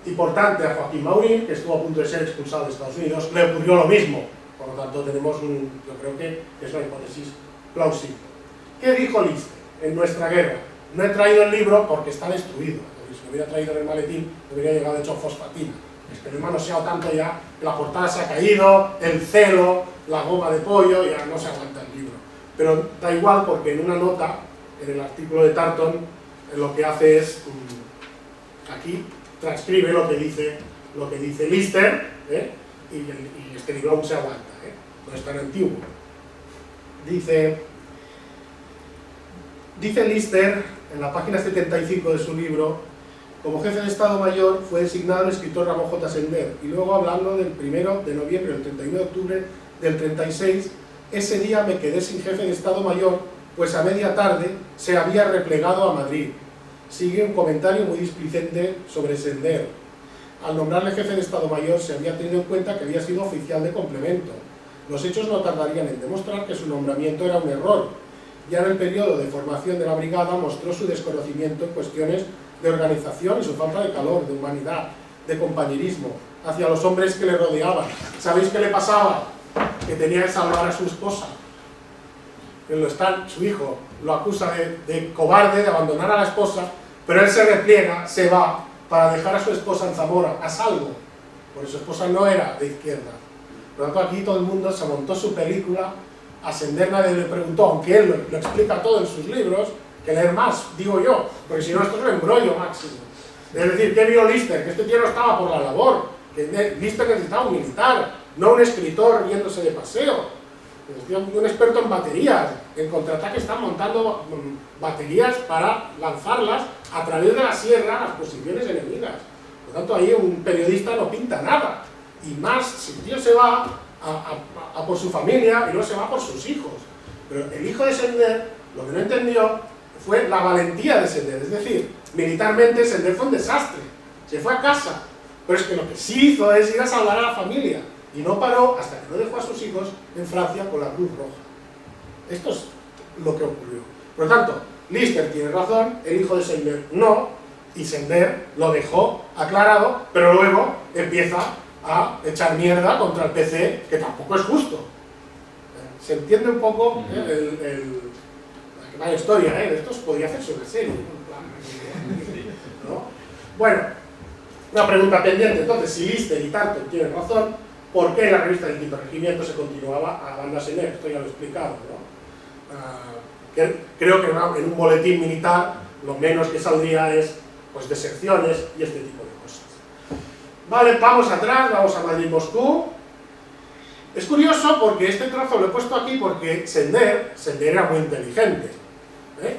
Importante, a Joaquín Maurín, que estuvo a punto de ser expulsado de Estados Unidos, le ocurrió lo mismo. Por lo tanto, tenemos yo creo que es una hipótesis plausible. ¿Qué dijo Lister en Nuestra Guerra? No he traído el libro porque está destruido. Si lo hubiera traído en el maletín, lo hubiera llegado hecho fosfatina. Es que lo he manoseado tanto ya, que la portada se ha caído, el celo, la goma de pollo, ya no se aguanta el libro. pero da igual porque en una nota, en el artículo de Tarton, lo que hace es, aquí, transcribe lo que dice Lister, y este libro aún se aguanta, no es tan antiguo. Dice Lister, en la página 75 de su libro, como jefe de Estado Mayor fue designado el escritor Ramón J. Sender, y luego hablando del 1 de noviembre al 31 de octubre del 36, ese día me quedé sin jefe de Estado Mayor, pues a media tarde se había replegado a Madrid. Sigue un comentario muy displicente sobre Sender. Al nombrarle jefe de Estado Mayor se había tenido en cuenta que había sido oficial de complemento. Los hechos no tardarían en demostrar que su nombramiento era un error. Ya en el periodo de formación de la brigada mostró su desconocimiento en cuestiones de organización y su falta de calor, de humanidad, de compañerismo hacia los hombres que le rodeaban. ¿Sabéis qué le pasaba? Que tenía que salvar a su esposa. Su hijo lo acusa de cobarde, de abandonar a la esposa, pero él se repliega, se va para dejar a su esposa en Zamora, a salvo, porque su esposa no era de izquierda. Por lo tanto, aquí todo el mundo se montó su película, a Sender nadie le preguntó, aunque él lo explica todo en sus libros, que leer más, digo yo, porque si no esto es un embrollo máximo. Es decir, ¿qué vio Lister? Que este tío no estaba por la labor, que Lister necesitaba un militar, no un escritor yéndose de paseo. Un experto en baterías, en contraataque están montando baterías para lanzarlas a través de la sierra a las posiciones enemigas. Por lo tanto, ahí un periodista no pinta nada. Y más si el tío se va a por su familia y no se va por sus hijos. Pero el hijo de Sender, lo que no entendió fue la valentía de Sender. Es decir, militarmente Sender fue un desastre. Se fue a casa. Pero es que lo que sí hizo es ir a salvar a la familia. Y no paró hasta que no dejó a sus hijos en Francia con la Cruz Roja. Esto es lo que ocurrió. Por lo tanto, Lister tiene razón, el hijo de Sender no, y Sender lo dejó aclarado, pero luego empieza a echar mierda contra el PC, que tampoco es justo. ¿Se entiende un poco la historia? De esto podría hacerse una serie, ¿no? Bueno, una pregunta pendiente, entonces, si Lister y Tarton tienen razón, ¿por qué en la revista del Quinto Regimiento se continuaba a banda Sender? Esto ya lo he explicado, ¿no? Creo que en un boletín militar lo menos que saldría es pues, deserciones y este tipo de cosas. Vale, vamos atrás, vamos a Madrid-Moscú. Es curioso porque este trozo lo he puesto aquí porque Sender era muy inteligente.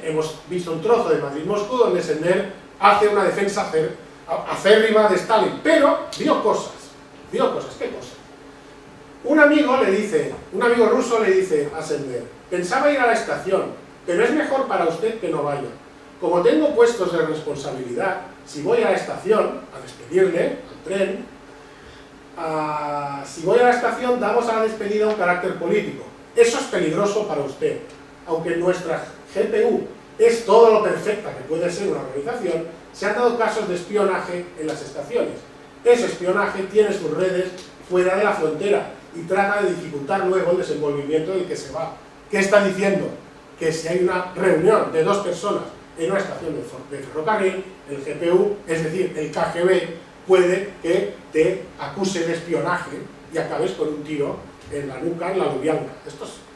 Hemos visto un trozo de Madrid-Moscú donde Sender hace una defensa acérrima de Stalin, pero vio cosas. ¿Qué cosas? Un amigo ruso le dice a Sender, pensaba ir a la estación, pero es mejor para usted que no vaya. Como tengo puestos de responsabilidad, si voy a la estación a despedirle, al tren, si voy a la estación damos a la despedida un carácter político. Eso es peligroso para usted. Aunque nuestra GPU es todo lo perfecta que puede ser una organización, se han dado casos de espionaje en las estaciones. Ese espionaje tiene sus redes fuera de la frontera y trata de dificultar luego el desenvolvimiento del que se va. ¿Qué está diciendo? Que si hay una reunión de dos personas en una estación de ferrocarril, el GPU, es decir, el KGB, puede que te acuse de espionaje y acabes con un tiro en la nuca, en la Lubyanka.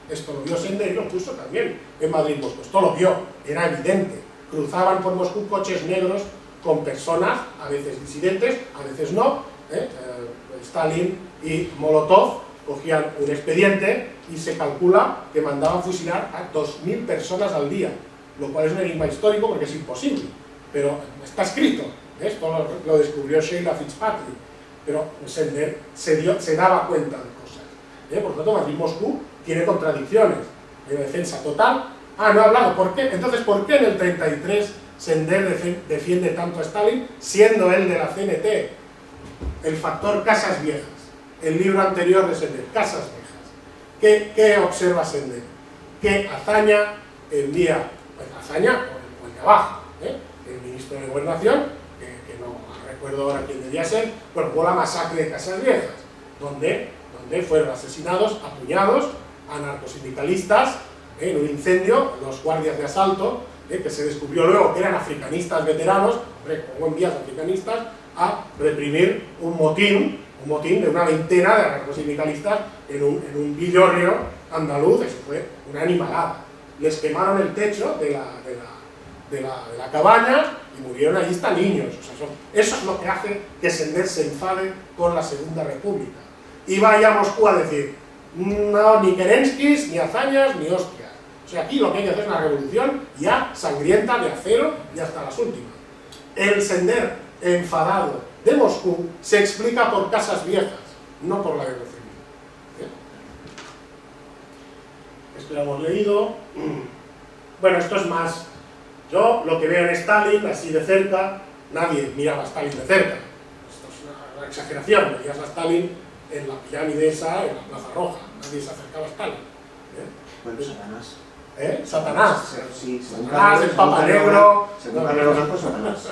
Esto lo vio Sender y lo puso también en Madrid-Moscú. Esto lo vio, era evidente. Cruzaban por Moscú coches negros con personas, a veces disidentes, a veces no. Stalin y Molotov cogían un expediente y se calcula que mandaban fusilar a 2000 personas al día, lo cual es un enigma histórico porque es imposible, pero está escrito. Esto lo descubrió Sheila Fitzpatrick, pero Sender se daba cuenta de cosas. Por lo tanto, Madrid-Moscú tiene contradicciones. Hay una defensa total. No he hablado. ¿Por qué? Entonces, ¿por qué en el 33 Sender defiende tanto a Stalin, siendo él de la CNT? El factor Casas Viejas, el libro anterior de Sender, Casas Viejas. ¿Qué observa Sender? Que Azaña envía, Azaña o el de abajo, el ministro de Gobernación, que no recuerdo ahora quién debía ser, bueno, hubo la masacre de Casas Viejas, donde fueron asesinados a puñados anarcosindicalistas en un incendio, los guardias de asalto, que se descubrió luego que eran africanistas veteranos, como envías africanistas, a reprimir un motín de una veintena de anarcosindicalistas en un villorrio andaluz, eso fue una animalada. Les quemaron el techo de la cabaña y murieron allí hasta niños. O sea, eso es lo que hace que Sender se enfade con la Segunda República. Y vaya a Moscú a decir, no, ni Kerenskis, ni hazañas, ni hostias. O sea, aquí lo que hay que hacer es una revolución ya sangrienta, de acero y hasta las últimas. El Sender enfadado de Moscú se explica por Casas Viejas, no por la guerra civil. ¿Eh? Esto lo hemos leído. Bueno, esto es más. Yo lo que veo en Stalin, así de cerca, nadie miraba a Stalin de cerca. Esto es una exageración. Veías a Stalin en la pirámide esa, en la Plaza Roja. Nadie se acercaba a Stalin. Bueno, Satanás. Satanás. Sí, Satanás, el Papa Negro. Según Carlos Blanco, Satanás.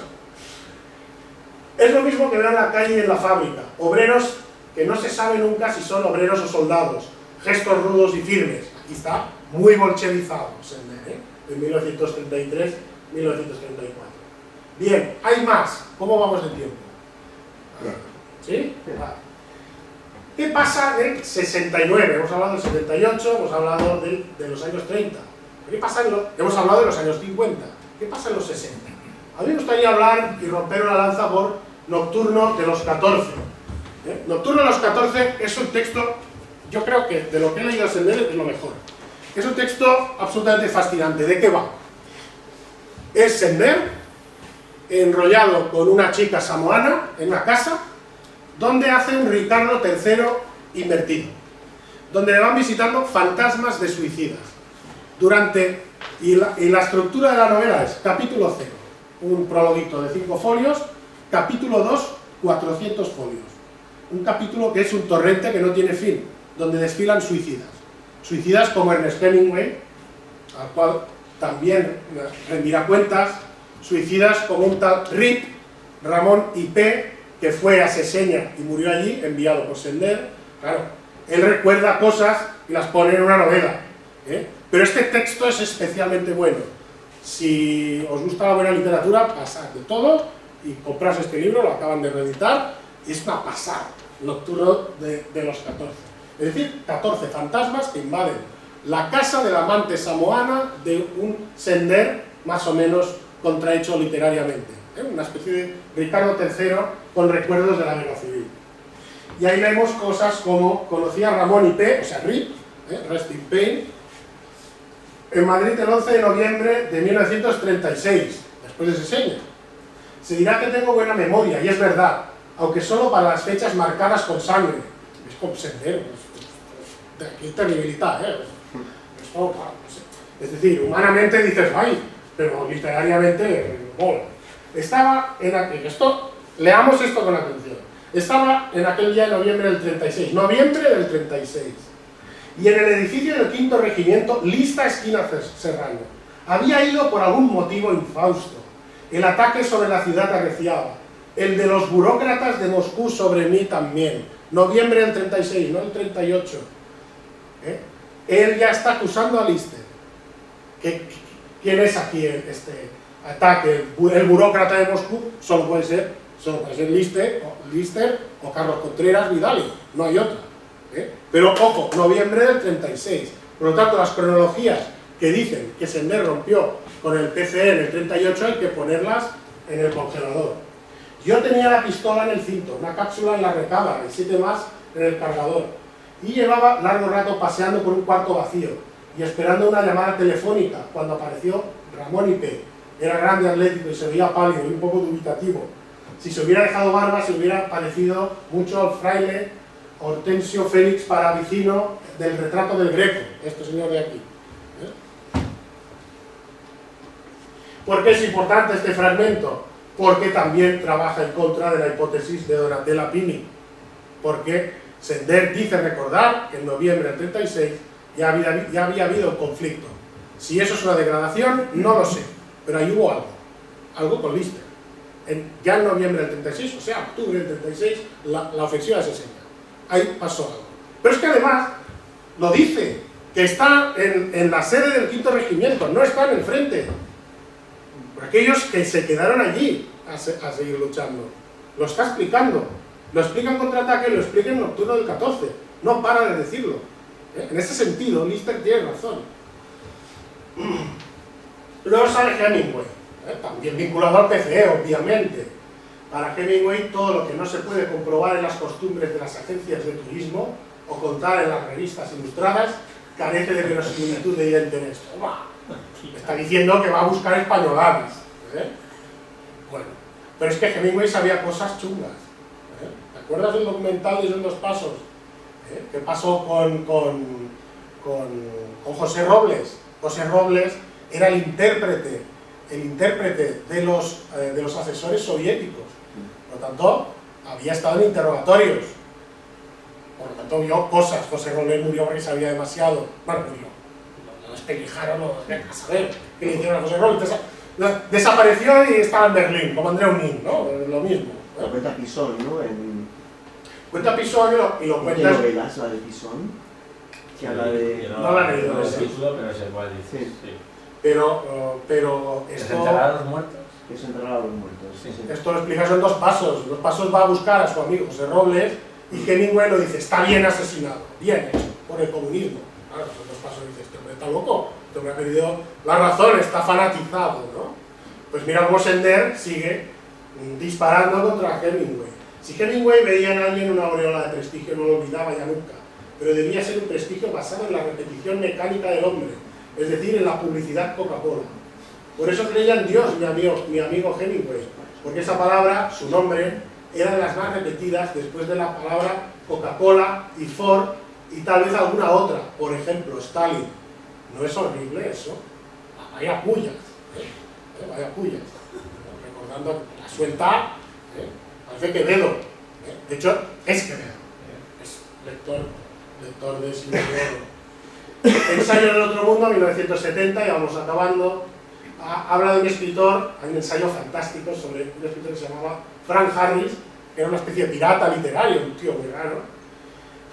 Es lo mismo que veo en la calle y en la fábrica. Obreros que no se sabe nunca si son obreros o soldados. Gestos rudos y firmes. Aquí está muy bolchevizado Sender, en 1933-1934. Bien, hay más. ¿Cómo vamos de tiempo? ¿Sí? Vale. ¿Qué pasa en el 69? Hemos hablado del 78, hemos hablado de los años 30. ¿Qué pasa hemos hablado de los años 50. ¿Qué pasa en los 60? A mí me gustaría hablar y romper una lanza por Nocturno de los 14. Nocturno de los 14 es un texto, yo creo que de lo que he leído a Sender es lo mejor. Es un texto absolutamente fascinante. ¿De qué va? Es Sender enrollado con una chica samoana en una casa donde hace un Ricardo III invertido, donde le van visitando fantasmas de suicidas. Y la estructura de la novela es capítulo 0, un prologuito de 5 folios, capítulo 2, 400 folios. Un capítulo que es un torrente que no tiene fin, donde desfilan suicidas. Suicidas como Ernest Hemingway, al cual también rendirá cuentas, suicidas como un tal Rip, Ramón I.P., que fue a Seseña y murió allí, enviado por Sender. Claro, él recuerda cosas y las pone en una novela. Pero este texto es especialmente bueno. Si os gusta la buena literatura, pasad de todo y comprad este libro, lo acaban de reeditar, y es una pasada, Nocturno de los 14. Es decir, 14 fantasmas que invaden la casa del amante samoana de un Sender más o menos contrahecho literariamente. Una especie de Ricardo III con recuerdos de la guerra civil. Y ahí vemos cosas como conocía a Ramón I.P., o sea, Rip, Rest in Pain, en Madrid el 11 de noviembre de 1936, después de Seseña. Se dirá que tengo buena memoria, y es verdad, aunque solo para las fechas marcadas con sangre. Es como Sender, qué terribilidad, Esto, no sé. Es decir, humanamente dices, ay, pero literariamente, mola. Estaba en aquel, leamos esto con atención. Estaba en aquel día de noviembre del 36, noviembre del 36, y en el edificio del 5º Regimiento, Lista esquina Serrano. Había ido por algún motivo infausto. El ataque sobre la ciudad arreciaba. El de los burócratas de Moscú sobre mí también. Noviembre del 36, no el 38. Él ya está acusando a Lister. ¿Quién es aquí este ataque? El burócrata de Moscú solo puede ser Lister o Carlos Contreras Vidal, no hay otra. Pero ojo, noviembre del 36. Por lo tanto, las cronologías que dicen que Sender rompió con el PCE en el 38 hay que ponerlas en el congelador. Yo tenía la pistola en el cinto, una cápsula en la recámara y 7 más en el cargador. Y llevaba largo rato paseando por un cuarto vacío y esperando una llamada telefónica cuando apareció Ramón I.P. Era grande, atlético y se veía pálido y un poco dubitativo. Si se hubiera dejado barba, se hubiera parecido mucho al fraile Hortensio Félix Paravicino del Retrato del Greco, este señor de aquí. ¿Por qué es importante este fragmento? Porque también trabaja en contra de la hipótesis de Donatella Pini. Porque Sender dice recordar que en noviembre del 36 ya había habido un conflicto. Si eso es una degradación, no lo sé, pero ahí hubo algo con Lister. Ya en noviembre del 36, o sea, octubre del 36, la ofensiva se enseña. Ahí pasó algo. Pero es que además lo dice, que está en la sede del 5º Regimiento, no está en el frente. Por aquellos que se quedaron allí a seguir luchando. Lo está explicando. Lo explica en Contraataque, lo explica en Nocturno del 14. No para de decirlo. En ese sentido, Lister tiene razón. Luego sale Hemingway, también vinculado al PCE, obviamente. Para Hemingway, todo lo que no se puede comprobar en las costumbres de las agencias de turismo o contar en las revistas ilustradas carece de verosimilitud de interés. Está diciendo que va a buscar españoladas. Bueno, pero es que Hemingway sabía cosas chungas. ¿Te acuerdas del documental de esos 2 pasos? ¿Qué pasó con José Robles? José Robles era el intérprete de los asesores soviéticos. Por lo tanto, había estado en interrogatorios. Por lo tanto, vio cosas. José Robles murió porque sabía demasiado. Bueno, murió. Lo despellejaron, a saber qué le hicieron a José Robles. Desapareció y estaba en Berlín, como Andreu Nin, ¿no? Lo mismo. Lo cuenta Pisón, ¿no? Cuenta Pisón y lo cuenta... ¿Qué novelas, la de Pisón? Que habla de... No la he leído. No el título, pero sé cuál dice. Sí. Pero ¿Es esto... enterrar a los muertos? Que es enterrar a los muertos. Sí, sí. Esto lo explicas en 2 pasos. 2 pasos va a buscar a su amigo José Robles y Hemingway lo dice, está bien asesinado, bien hecho, por el comunismo. Claro, en 2 pasos dice, este hombre está loco, este hombre ha perdido la razón, está fanatizado, ¿no? Pues mira cómo Sender sigue disparando contra Hemingway. Si Hemingway veía en alguien una aureola de prestigio, no lo olvidaba ya nunca, pero debía ser un prestigio basado en la repetición mecánica del hombre, es decir, en la publicidad Coca-Cola. Por eso creía en Dios mi amigo Hemingway, porque esa palabra, su nombre, era de las más repetidas después de la palabra Coca-Cola y Ford y tal vez alguna otra, por ejemplo, Stalin. ¿No es horrible eso? Vaya pullas, vaya pullas. Recordando la suelta, parece Quevedo. De hecho, es Quevedo. Es lector de Siglo de Oro. Ensayo del otro mundo, 1970, ya vamos acabando. Habla de un escritor, hay un ensayo fantástico sobre un escritor que se llamaba Frank Harris, que era una especie de pirata literario, un tío muy raro.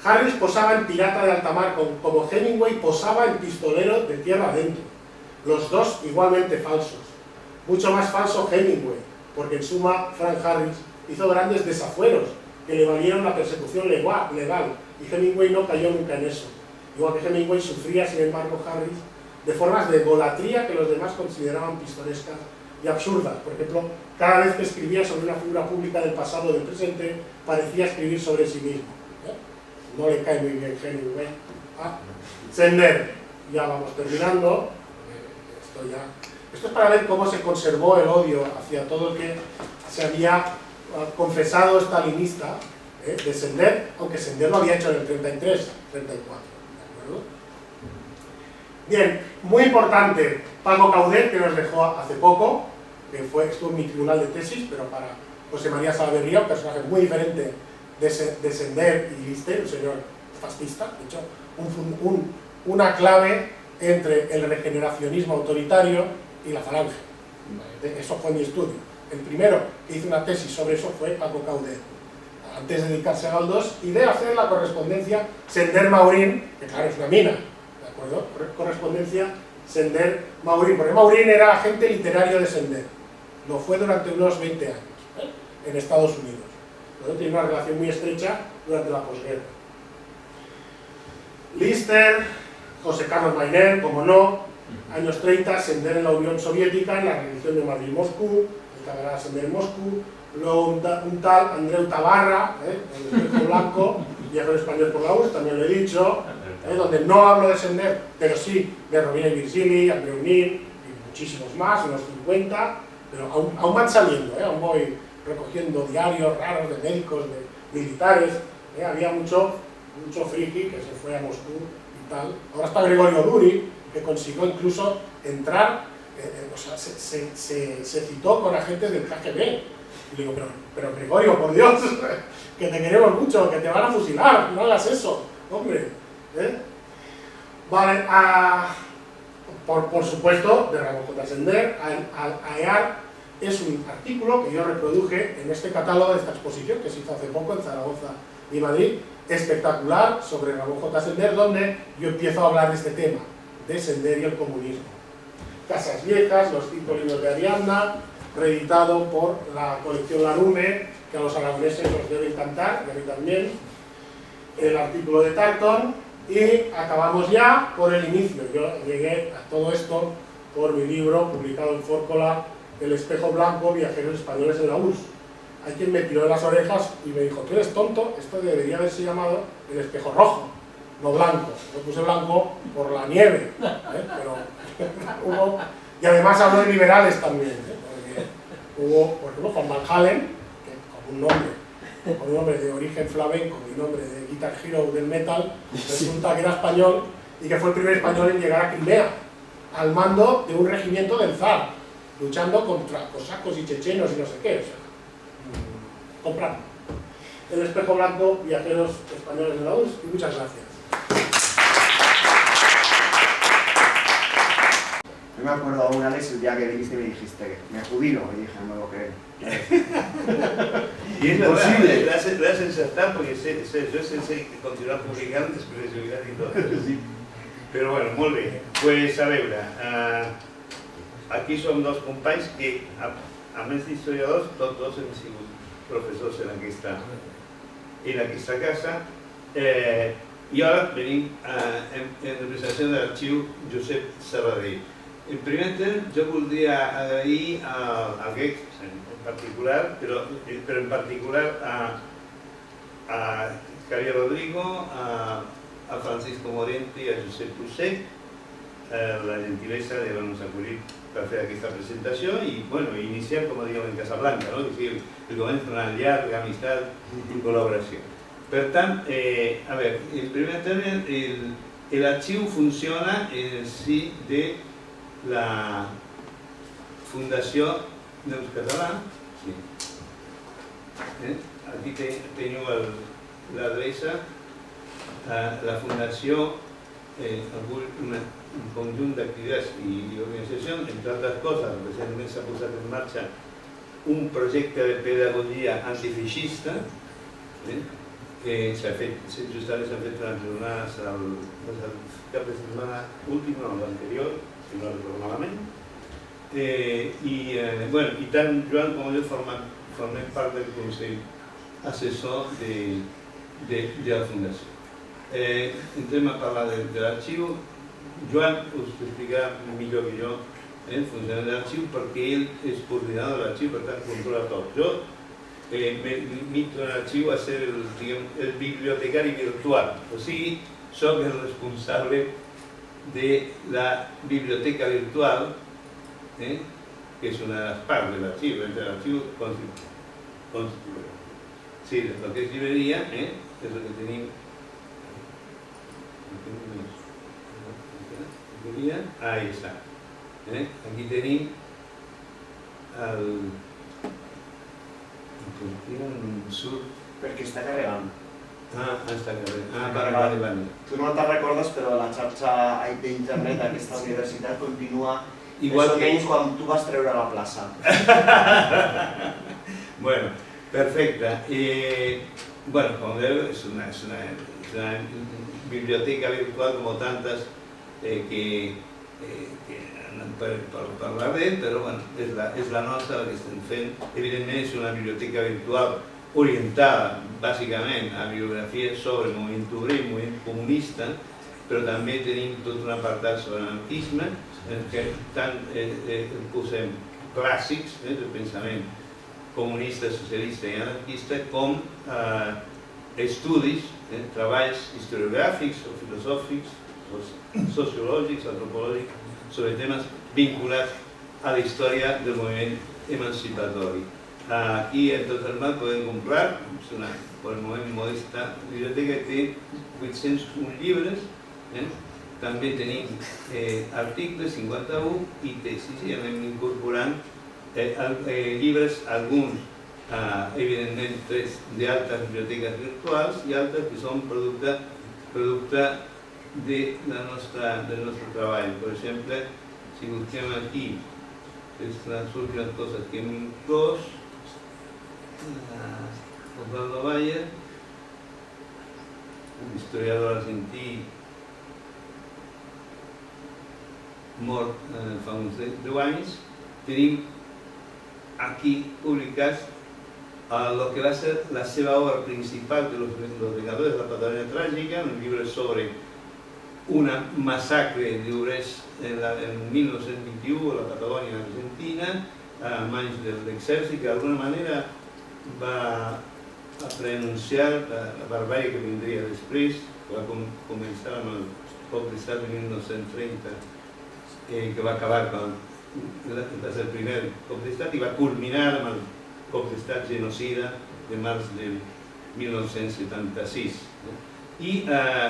Harris posaba en pirata de alta mar, como Hemingway posaba en pistolero de tierra adentro. Los dos igualmente falsos. Mucho más falso Hemingway, porque en suma Frank Harris hizo grandes desafueros que le valieron la persecución legal, y Hemingway no cayó nunca en eso. Igual que Hemingway sufría, sin embargo, Harris, de formas de egolatría que los demás consideraban pistorescas y absurdas. Por ejemplo, cada vez que escribía sobre una figura pública del pasado o del presente, parecía escribir sobre sí mismo. No le cae muy bien Hemingway. Sender, ya vamos terminando. Esto es para ver cómo se conservó el odio hacia todo el que se había confesado stalinista de Sender, aunque Sender lo había hecho en el 33, 34. ¿De acuerdo? Bien, muy importante, Paco Caudet, que nos dejó hace poco, que estuvo en mi tribunal de tesis, pero para José María Salaverría, un personaje muy diferente de Sender y Lister, un señor fascista, de hecho, una clave entre el regeneracionismo autoritario y la falange. Eso fue mi estudio. El primero que hizo una tesis sobre eso fue Paco Caudet, antes de dedicarse a Galdós, y de hacer la correspondencia Sender-Maurín, que claro, es una mina, ¿de acuerdo? Correspondencia Sender-Maurín, porque Maurín era agente literario de Sender, lo fue durante unos 20 años, en Estados Unidos. Tiene una relación muy estrecha durante la posguerra. Lister, José Carlos Mayner, como no, años 30, Sender en la Unión Soviética, en la rendición de Madrid-Moscú, el camarada Sender en Moscú, luego un tal Andreu Tabarra, el espejo blanco, viajero español por la URSS, también lo he dicho, donde no hablo de Sender, pero sí de Rovira y Virgili, Andreu Nin, y muchísimos más, unos 50, pero aún van saliendo, aún voy recogiendo diarios raros de médicos, de militares, había mucho friki que se fue a Moscú y tal. Ahora está Gregorio Luri, que consiguió incluso entrar, o sea, se citó con agentes del KGB. Y le digo, pero Gregorio, por Dios, que te queremos mucho, que te van a fusilar, no hagas eso, hombre. Vale, por supuesto, de Ramón J. Sender, AEAR, es un artículo que yo reproduje en este catálogo de esta exposición que se hizo hace poco en Zaragoza y Madrid, espectacular, sobre Ramón J. Sender, donde yo empiezo a hablar de este tema, de Sender y el comunismo. Casas Viejas, los 5 libros de Ariadna, reeditado por la colección Larume, que a los aragoneses nos debe encantar, y a mí también. El artículo de Tarton, Y acabamos ya por el inicio. Yo llegué a todo esto por mi libro publicado en Fórcola, El espejo blanco, viajeros españoles en la URSS. Hay quien me tiró de las orejas y me dijo, tú eres tonto, esto debería haberse llamado el espejo rojo, no blanco. Yo puse blanco por la nieve, pero hubo... Y además hablo de liberales también, porque hubo, por ejemplo, Juan Van Halen, que con un nombre de origen flamenco y nombre de Guitar Hero del metal, resulta que era español y que fue el primer español en llegar a Crimea, al mando de un regimiento del zar, luchando contra cosacos y chechenos y no sé qué, o sea, comprando. El espejo blanco, viajeros españoles en la URSS, y muchas gracias. Yo me acuerdo aún, Alex, el día que viniste y me dijiste, me jubilo, y dije, no lo creo. Y es imposible, lo has ensartado porque yo sé que continuar publicando després de jubilar y todo. Sí. Pero bueno, molt bé. Pues a veure, aquí som dos companys que, a més d'historiadors, tots dos hem sigut professors en aquesta casa. I ara venim en representació de l'arxiu Josep Serradell. En primer temps, jo voldria agrair a GEC en particular, però en particular a Javier Rodrigo, a Francisco Morente i a Josep Rousset la gentilesa d'haver-nos acollit per fer aquesta presentació i iniciar, com diguem, en Casablanca, que comença una llarga amistat i col·laboració. Per tant, a veure, en primer terme, l'arxiu funciona en el si de la Fundació Neus Català. Aquí teniu l'adreça. La Fundació acull un conjunt d'activitats i organitzacions, entre altres coses, recentment s'ha posat en marxa un projecte de pedagogia antifeixista, que justament s'han fet unes jornades el cap de setmana últim, no l'anterior, si no recordo malament. I tant Joan com jo formem part del Consell Assessor de la Fundació. Entrem a parlar de l'arxiu. Joan us explicarà millor que jo el funcionament de l'arxiu perquè ell és coordinador de l'arxiu, per tant controla tot. Jo me limito en l'arxiu a ser el bibliotecari virtual, o sigui, soc el responsable de la biblioteca virtual, que és una de les parts de l'arxiu, l'arxiu constituït. Sí, el que és llibreria és el que tenim. Ahí està. Aquí tenim el... Perquè està carregant. Està carregant. Vale. Tu no te'n recordes, però la xarxa d'internet d'aquesta universitat continua igual més o menys quan tu vas treure la plaça. Bueno, perfecte. Bueno, com veu, és una biblioteca virtual com tantes que per parlar d'ell, però és la nostra que estem fent. Evidentment és una biblioteca virtual orientada bàsicament a biografies sobre el moviment obrer i el moviment comunista, però també tenim tot un apartat sobre l'anarquisme, en què tant posem clàssics del pensament comunista, socialista i anarquista, com estudis, treballs historiogràfics o filosòfics, sociològics, antropològics, sobre temes vinculats a la història del moviment emancipatori. Aquí, en tot el marc, podem comprar, per el moment modesta biblioteca, que té 801 llibres, també tenim articles, 51, i tesis, i anem incorporant llibres, alguns, evidentment, d'altres biblioteques virtuals i altres que són producte del nostre treball. Per exemple, si busquem aquí les últimes coses que hem inclòs, Osvaldo Bayer, un historiador argentí mort fa uns 10 anys, tenim aquí publicats el que va ser la seva obra principal de Los Vengadores de la Patagonia Trágica, un llibre sobre una massacre d'obrers en 1921 a la Patagònia argentina, a mans de l'exèrcit, que d'alguna manera va a preanunciar la barbàrie que vindria després, que va començar amb el cop d'estat de 1930, que va acabar quan va ser el primer cop d'estat i va culminar amb el cop d'estat genocida de març de 1976. Y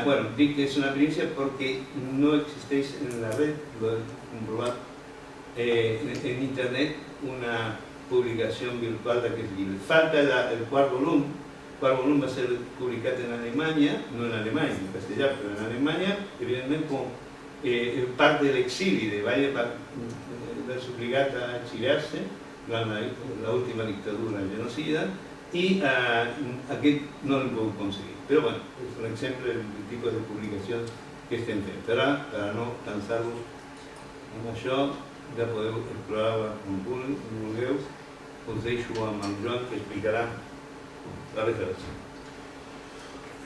bueno, dic que es una primicia porque no existeix en la red, lo he comprobado, en internet una publicación virtual d'aquest llibre. Falta el quart volum. El quart volum va ser publicat en Alemanya, no en alemany, en castellà, però en Alemanya, evidentment com part de l'exili de Valle, va ser obligat a exiliar-se durant l'última dictadura genocida, i aquest no l'hem pogut aconseguir. Però bueno, és un exemple del tipus de publicacions que estem fent. Per a no cansar-vos amb això, ja podeu explorar com vulgueu. Us deixo amb el Joan, que explicarà la referència.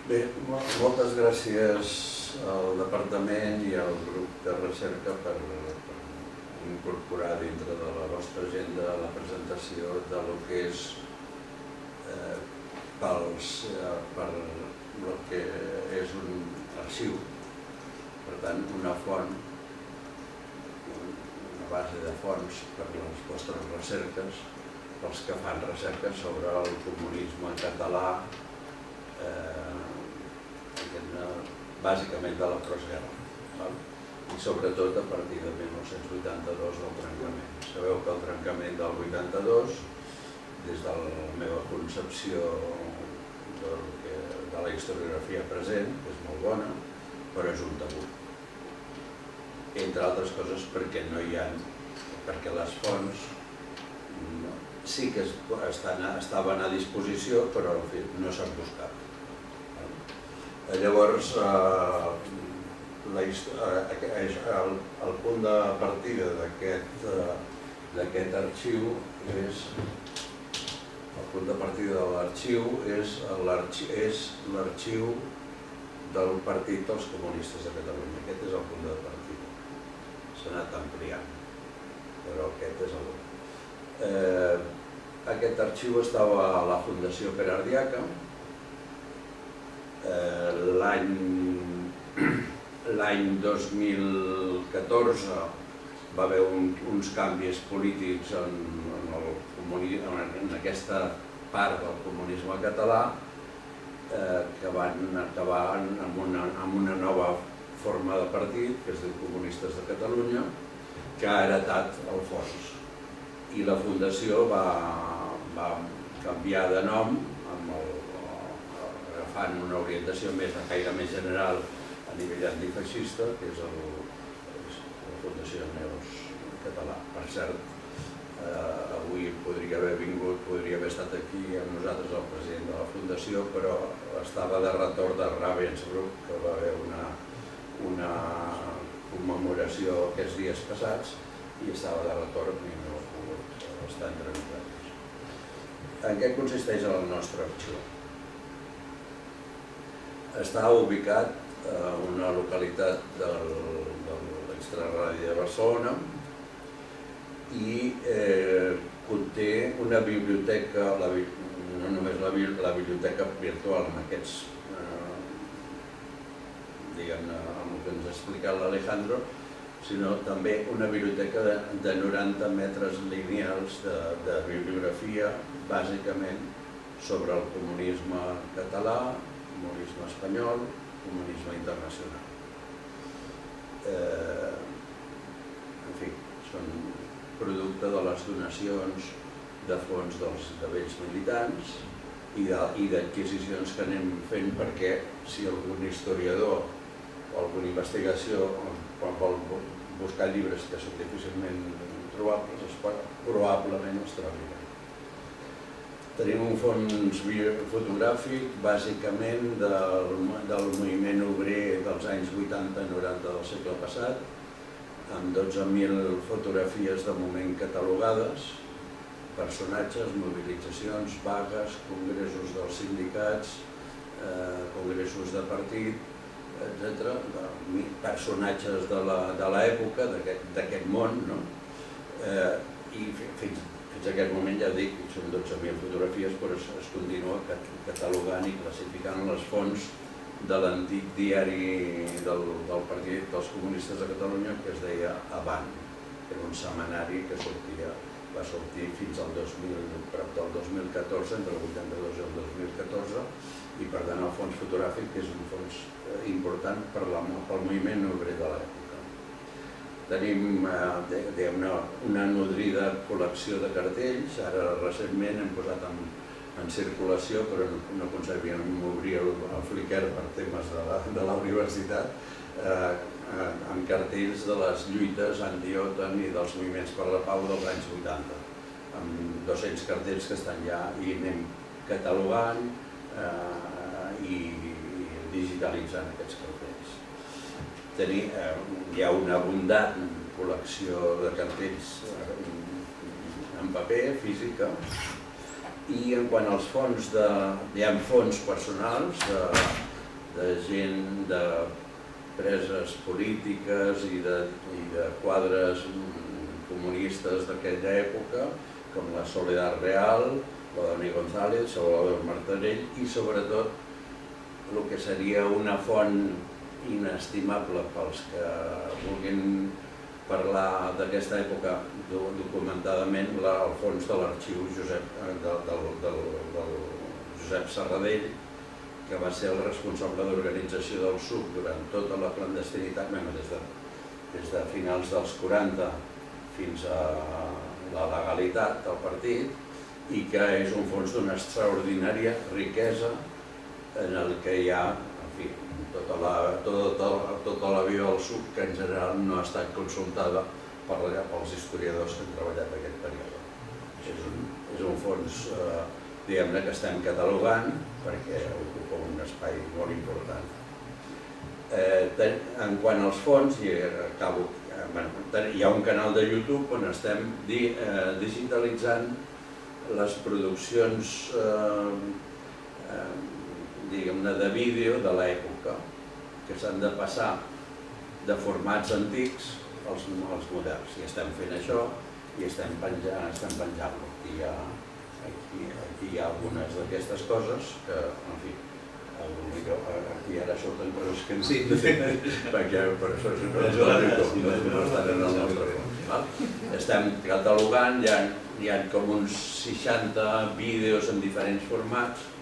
Bé, moltes gràcies al departament i al grup de recerca per incorporar dintre de la vostra agenda la presentació de lo que és per el que és un arxiu. Per tant, una font, una base de fonts per les vostres recerques, pels que fan recerca sobre el comunisme català, bàsicament de la postguerra, i sobretot a partir de 1982 del trencament. Sabeu que el trencament del 82, des de la meva concepció de la historiografia present, que és molt bona, però és un tabú. Entre altres coses perquè no hi ha, perquè les fonts sí que estaven a disposició, però en fi, no s'han buscat. Llavors, el punt de partida d'aquest arxiu és el punt de partida de l'arxiu és l'arxiu del Partit dels Comunistes de Catalunya. Aquest és el punt de partida. S'ha anat ampliant, però aquest és el... Aquest arxiu estava a la Fundació Pere Ardiaca. L'any 2014 va haver uns canvis polítics en aquesta part del comunisme català que van acabar amb una nova forma de partit, que es diu Comunistes de Catalunya, que ha heretat el fons. I la fundació va canviar de nom, agafant una orientació gaire més general a nivell antifeixista, que és la Fundació Neus Català. Per cert, avui podria haver vingut, podria haver estat aquí amb nosaltres el president de la Fundació, però estava de retorn de Ravensbrück, que va haver una commemoració aquests dies passats, i estava de retorn i no ha pogut estar entre nosaltres. En què consisteix el nostre arxiu? Està ubicat a una localitat de l'extraradi de Barcelona i conté una biblioteca, no només la biblioteca virtual amb aquests, diguem-ne, amb el que ens ha explicat l'Alejandro, sinó també una biblioteca de 90 metres lineals de bibliografia, bàsicament sobre el comunisme català, comunisme espanyol, comunisme internacional. En fi, són producte de les donacions de fons de vells militants i d'adquisicions que anem fent, perquè si algun historiador o alguna investigació, quan vol buscar llibres que són difícilment trobables, probablement els trobarà. Tenim un fons fotogràfic bàsicament del moviment obrer dels anys 80-90 del segle passat, amb 12.000 fotografies de moment catalogades, personatges, mobilitzacions, vagues, congressos dels sindicats, congressos de partit, etc., personatges de l'època, d'aquest món, no? I fins a aquest moment, ja dic, són 12.000 fotografies, però es continua catalogant i classificant les fonts de l'antic diari del Partit dels Comunistes de Catalunya, que es deia Avant, que era un setmanari que va sortir fins al 2000, prop del 2014, entre el 82 i el 2014, i per tant el fons fotogràfic és un fons important pel moviment obrer de l'època. Tenim una nodrida col·lecció de cartells, ara recentment hem posat en circulació, però no aconseguíem obrir el Flickr per temes de la universitat, amb cartells de les lluites anti-OTAN i dels moviments per la pau dels anys 80, amb 200 cartells que estan ja i anem catalogant i digitalitzant aquests cartells. Hi ha una abundant col·lecció de cartells en paper, física, i en quant als fons, hi ha fons personals de gent, de preses polítiques i de quadres comunistes d'aquella època, com la Soledad Real, la Dani González, Salvador Martorell, i sobretot el que seria una font inestimable pels que vulguin parlar d'aquesta època documentadament, el fons de l'arxiu del Josep Serradell, que va ser el responsable d'organització del SUC durant tota la clandestinitat, des de finals dels 40 fins a la legalitat del partit, i que és un fons d'una extraordinària riquesa en el que hi ha tota la vida del SUC, que en general no ha estat consultada pels historiadors que han treballat aquest període. És un fons, diguem-ne, que estem catalogant perquè ocupa un espai molt important. En quant als fons, hi ha un canal de YouTube on estem digitalitzant les produccions diguem-ne de vídeo de l'època, que s'han de passar de formats antics als moderns. I estem fent això i estem penjant-lo. Aquí hi ha algunes d'aquestes coses que, en fi, aquí ara surten coses que no perquè per això no estan en el nostre fons. Estem catalogant, hi ha com uns 60 vídeos en diferents formats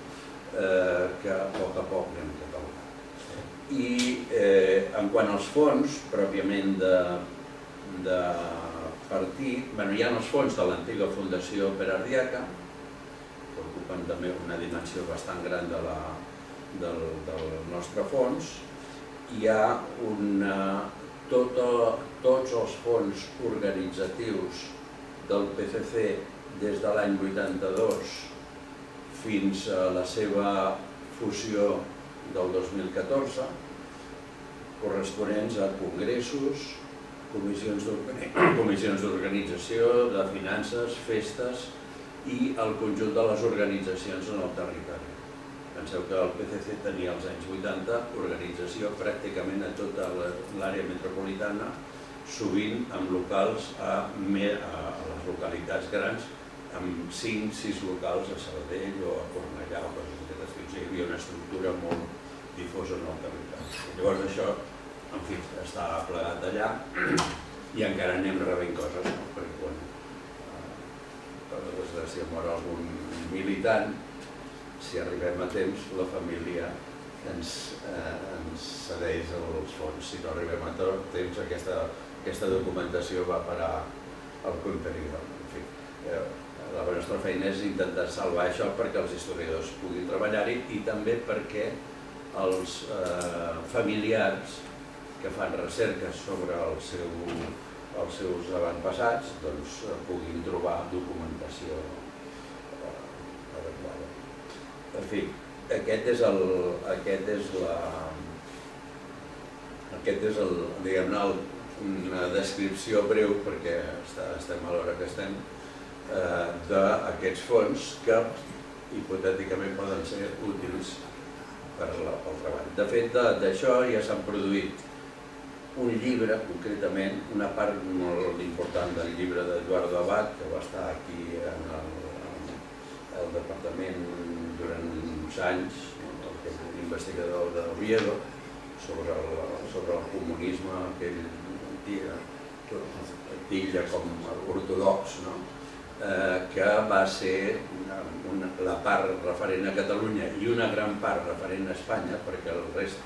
que a poc anem catalogant. I en quant als fons, pròpiament de partit, hi ha els fons de l'antiga Fundació Pere Ardiaca, que ocupen també una dimensió bastant gran del nostre fons. Hi ha tots els fons organitzatius del PCC des de l'any 82 fins a la seva fusió del 2014, corresponents a congressos, comissions d'organització, de finances, festes i el conjunt de les organitzacions en el territori. Penseu que el PCC tenia als anys 80 organització pràcticament a tota l'àrea metropolitana, sovint amb locals a les localitats grans, amb 5-6 locals a Sabadell o a Cornellà o coses d'aquestes. Hi havia una estructura molt difosa en el territori. Llavors això, en fi, està plegat allà i encara anem rebent coses, perquè quan per desgràcia mor algun militant, si arribem a temps, la família ens cedeix els fons. Si no arribem a temps, aquesta documentació va parar al contenidor. En fi, la nostra feina és intentar salvar això perquè els historiadors puguin treballar-hi i també perquè els familiars que fan recerques sobre els seus avantpassats puguin trobar documentació adequada. En fi, aquest és una descripció breu, perquè estem a l'hora que estem, d'aquests fons que hipotèticament poden ser útils per al treball. De fet, d'això ja s'han produït un llibre, concretament, una part molt important del llibre d'Eduardo Abad, que va estar aquí en el departament durant uns anys, investigador d'Oviedo, sobre el comunisme que ell tilla com ortodox, que va ser la part referent a Catalunya i una gran part referent a Espanya, perquè el rest,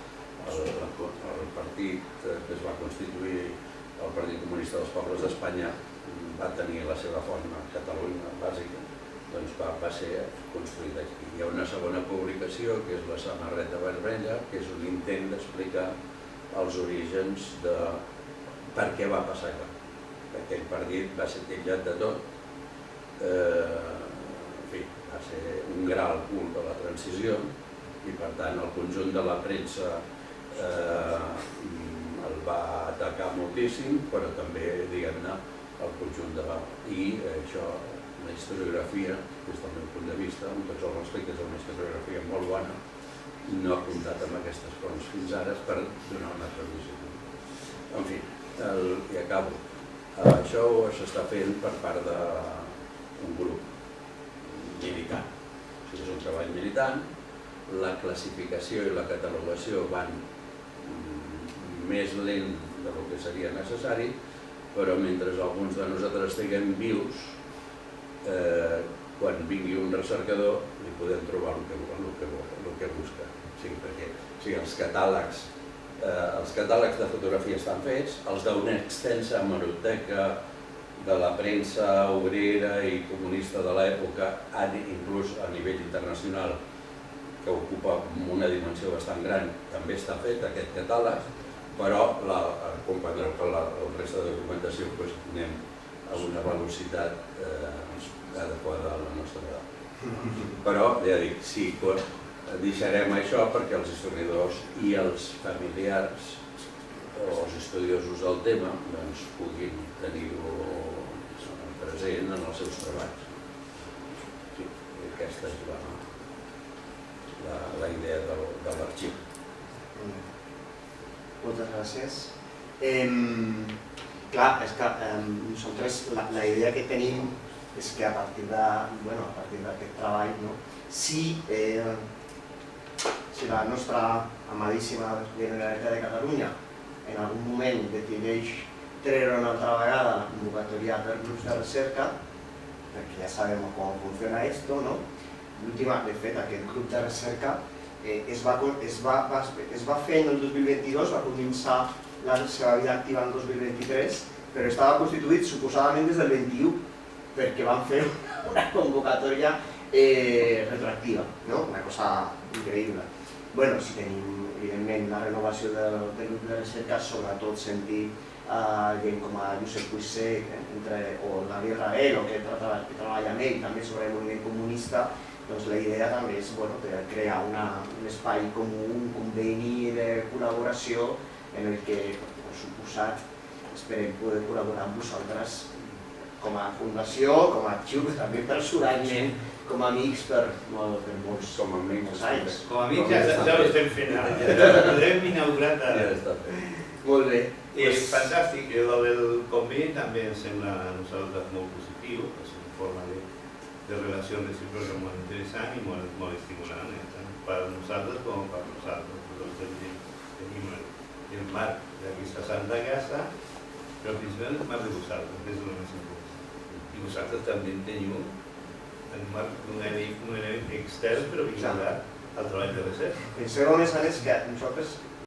el partit que es va constituir, el Partit Comunista dels Pobles d'Espanya, va tenir la seva font a Catalunya bàsica, doncs va ser construït aquí. Hi ha una segona publicació, que és la Samarreta Vermella, que és un intent d'explicar els orígens de per què va passar allò. Aquell partit va ser titllat de tot, en fi, va ser un gra al cul de la transició i per tant el conjunt de la premsa el va atacar moltíssim, però també, diguem-ne, el conjunt de la... I això, la historiografia, des del meu punt de vista, amb tots els respectes, és una historiografia molt bona, no ha comptat amb aquestes fonts fins ara per donar una transició. En fi, i acabo. Això s'està fent per part d'un grup militant. És un treball militant, la classificació i la catalogació van més lent del que seria necessari, però mentre alguns de nosaltres estiguem vius, quan vingui un recercador li podem trobar el que busca. Perquè els catàlegs de fotografia estan fets, els d'una extensa hemeroteca de la premsa obrera i comunista de l'època, inclús a nivell internacional, que ocupa una dimensió bastant gran, també està fet aquest catàleg, però comprendreu que la resta de documentació anem a una velocitat adequada a la nostra edat. Però, ja dic, sí, deixarem això perquè els historiadors i els familiars o els estudiosos del tema puguin tenir-ho present en els seus treballs. Aquesta és la idea de l'arxiu. Moltes gràcies. Clar, és que nosaltres la idea que tenim és que a partir d'aquest treball, si la nostra amadíssima Generalitat de Catalunya en algun moment decideix treure una altra vegada la convocatòria per grups de recerca, perquè ja sabem com funciona esto, de fet, aquest grup de recerca es va fer en el 2022, va començar la seva vida activa en el 2023, però estava constituït suposadament des del 21, perquè van fer una convocatòria retroactiva, una cosa increïble. Bueno, si tenim, evidentment, la renovació del grup de recerca, sobretot sentir gent com a Josep Puigset o David Raguero, que treballa amb ell també sobre el moviment comunista, doncs la idea també és crear un espai comú, un conveni de col·laboració en el que, per suposat, esperem poder col·laborar amb vosaltres com a fundació, com a arxiu, però també personalment, com a amics per molts anys. Com a amics ja ho estem fent ara, podrem inaugurar ara. Molt bé. Fantàstic, el del conveni també ens sembla a nosaltres molt positiu, és una forma de relació recíproca molt interessant i molt estimulant, per a nosaltres com per a nosaltres. Nosaltres tenim el marc d'aquesta santa casa, però principalment el marc de vosaltres, és el més important. I vosaltres també teniu el marc d'un element extern però vinculat al treball de recerca. Penseu, a més a més, que nosaltres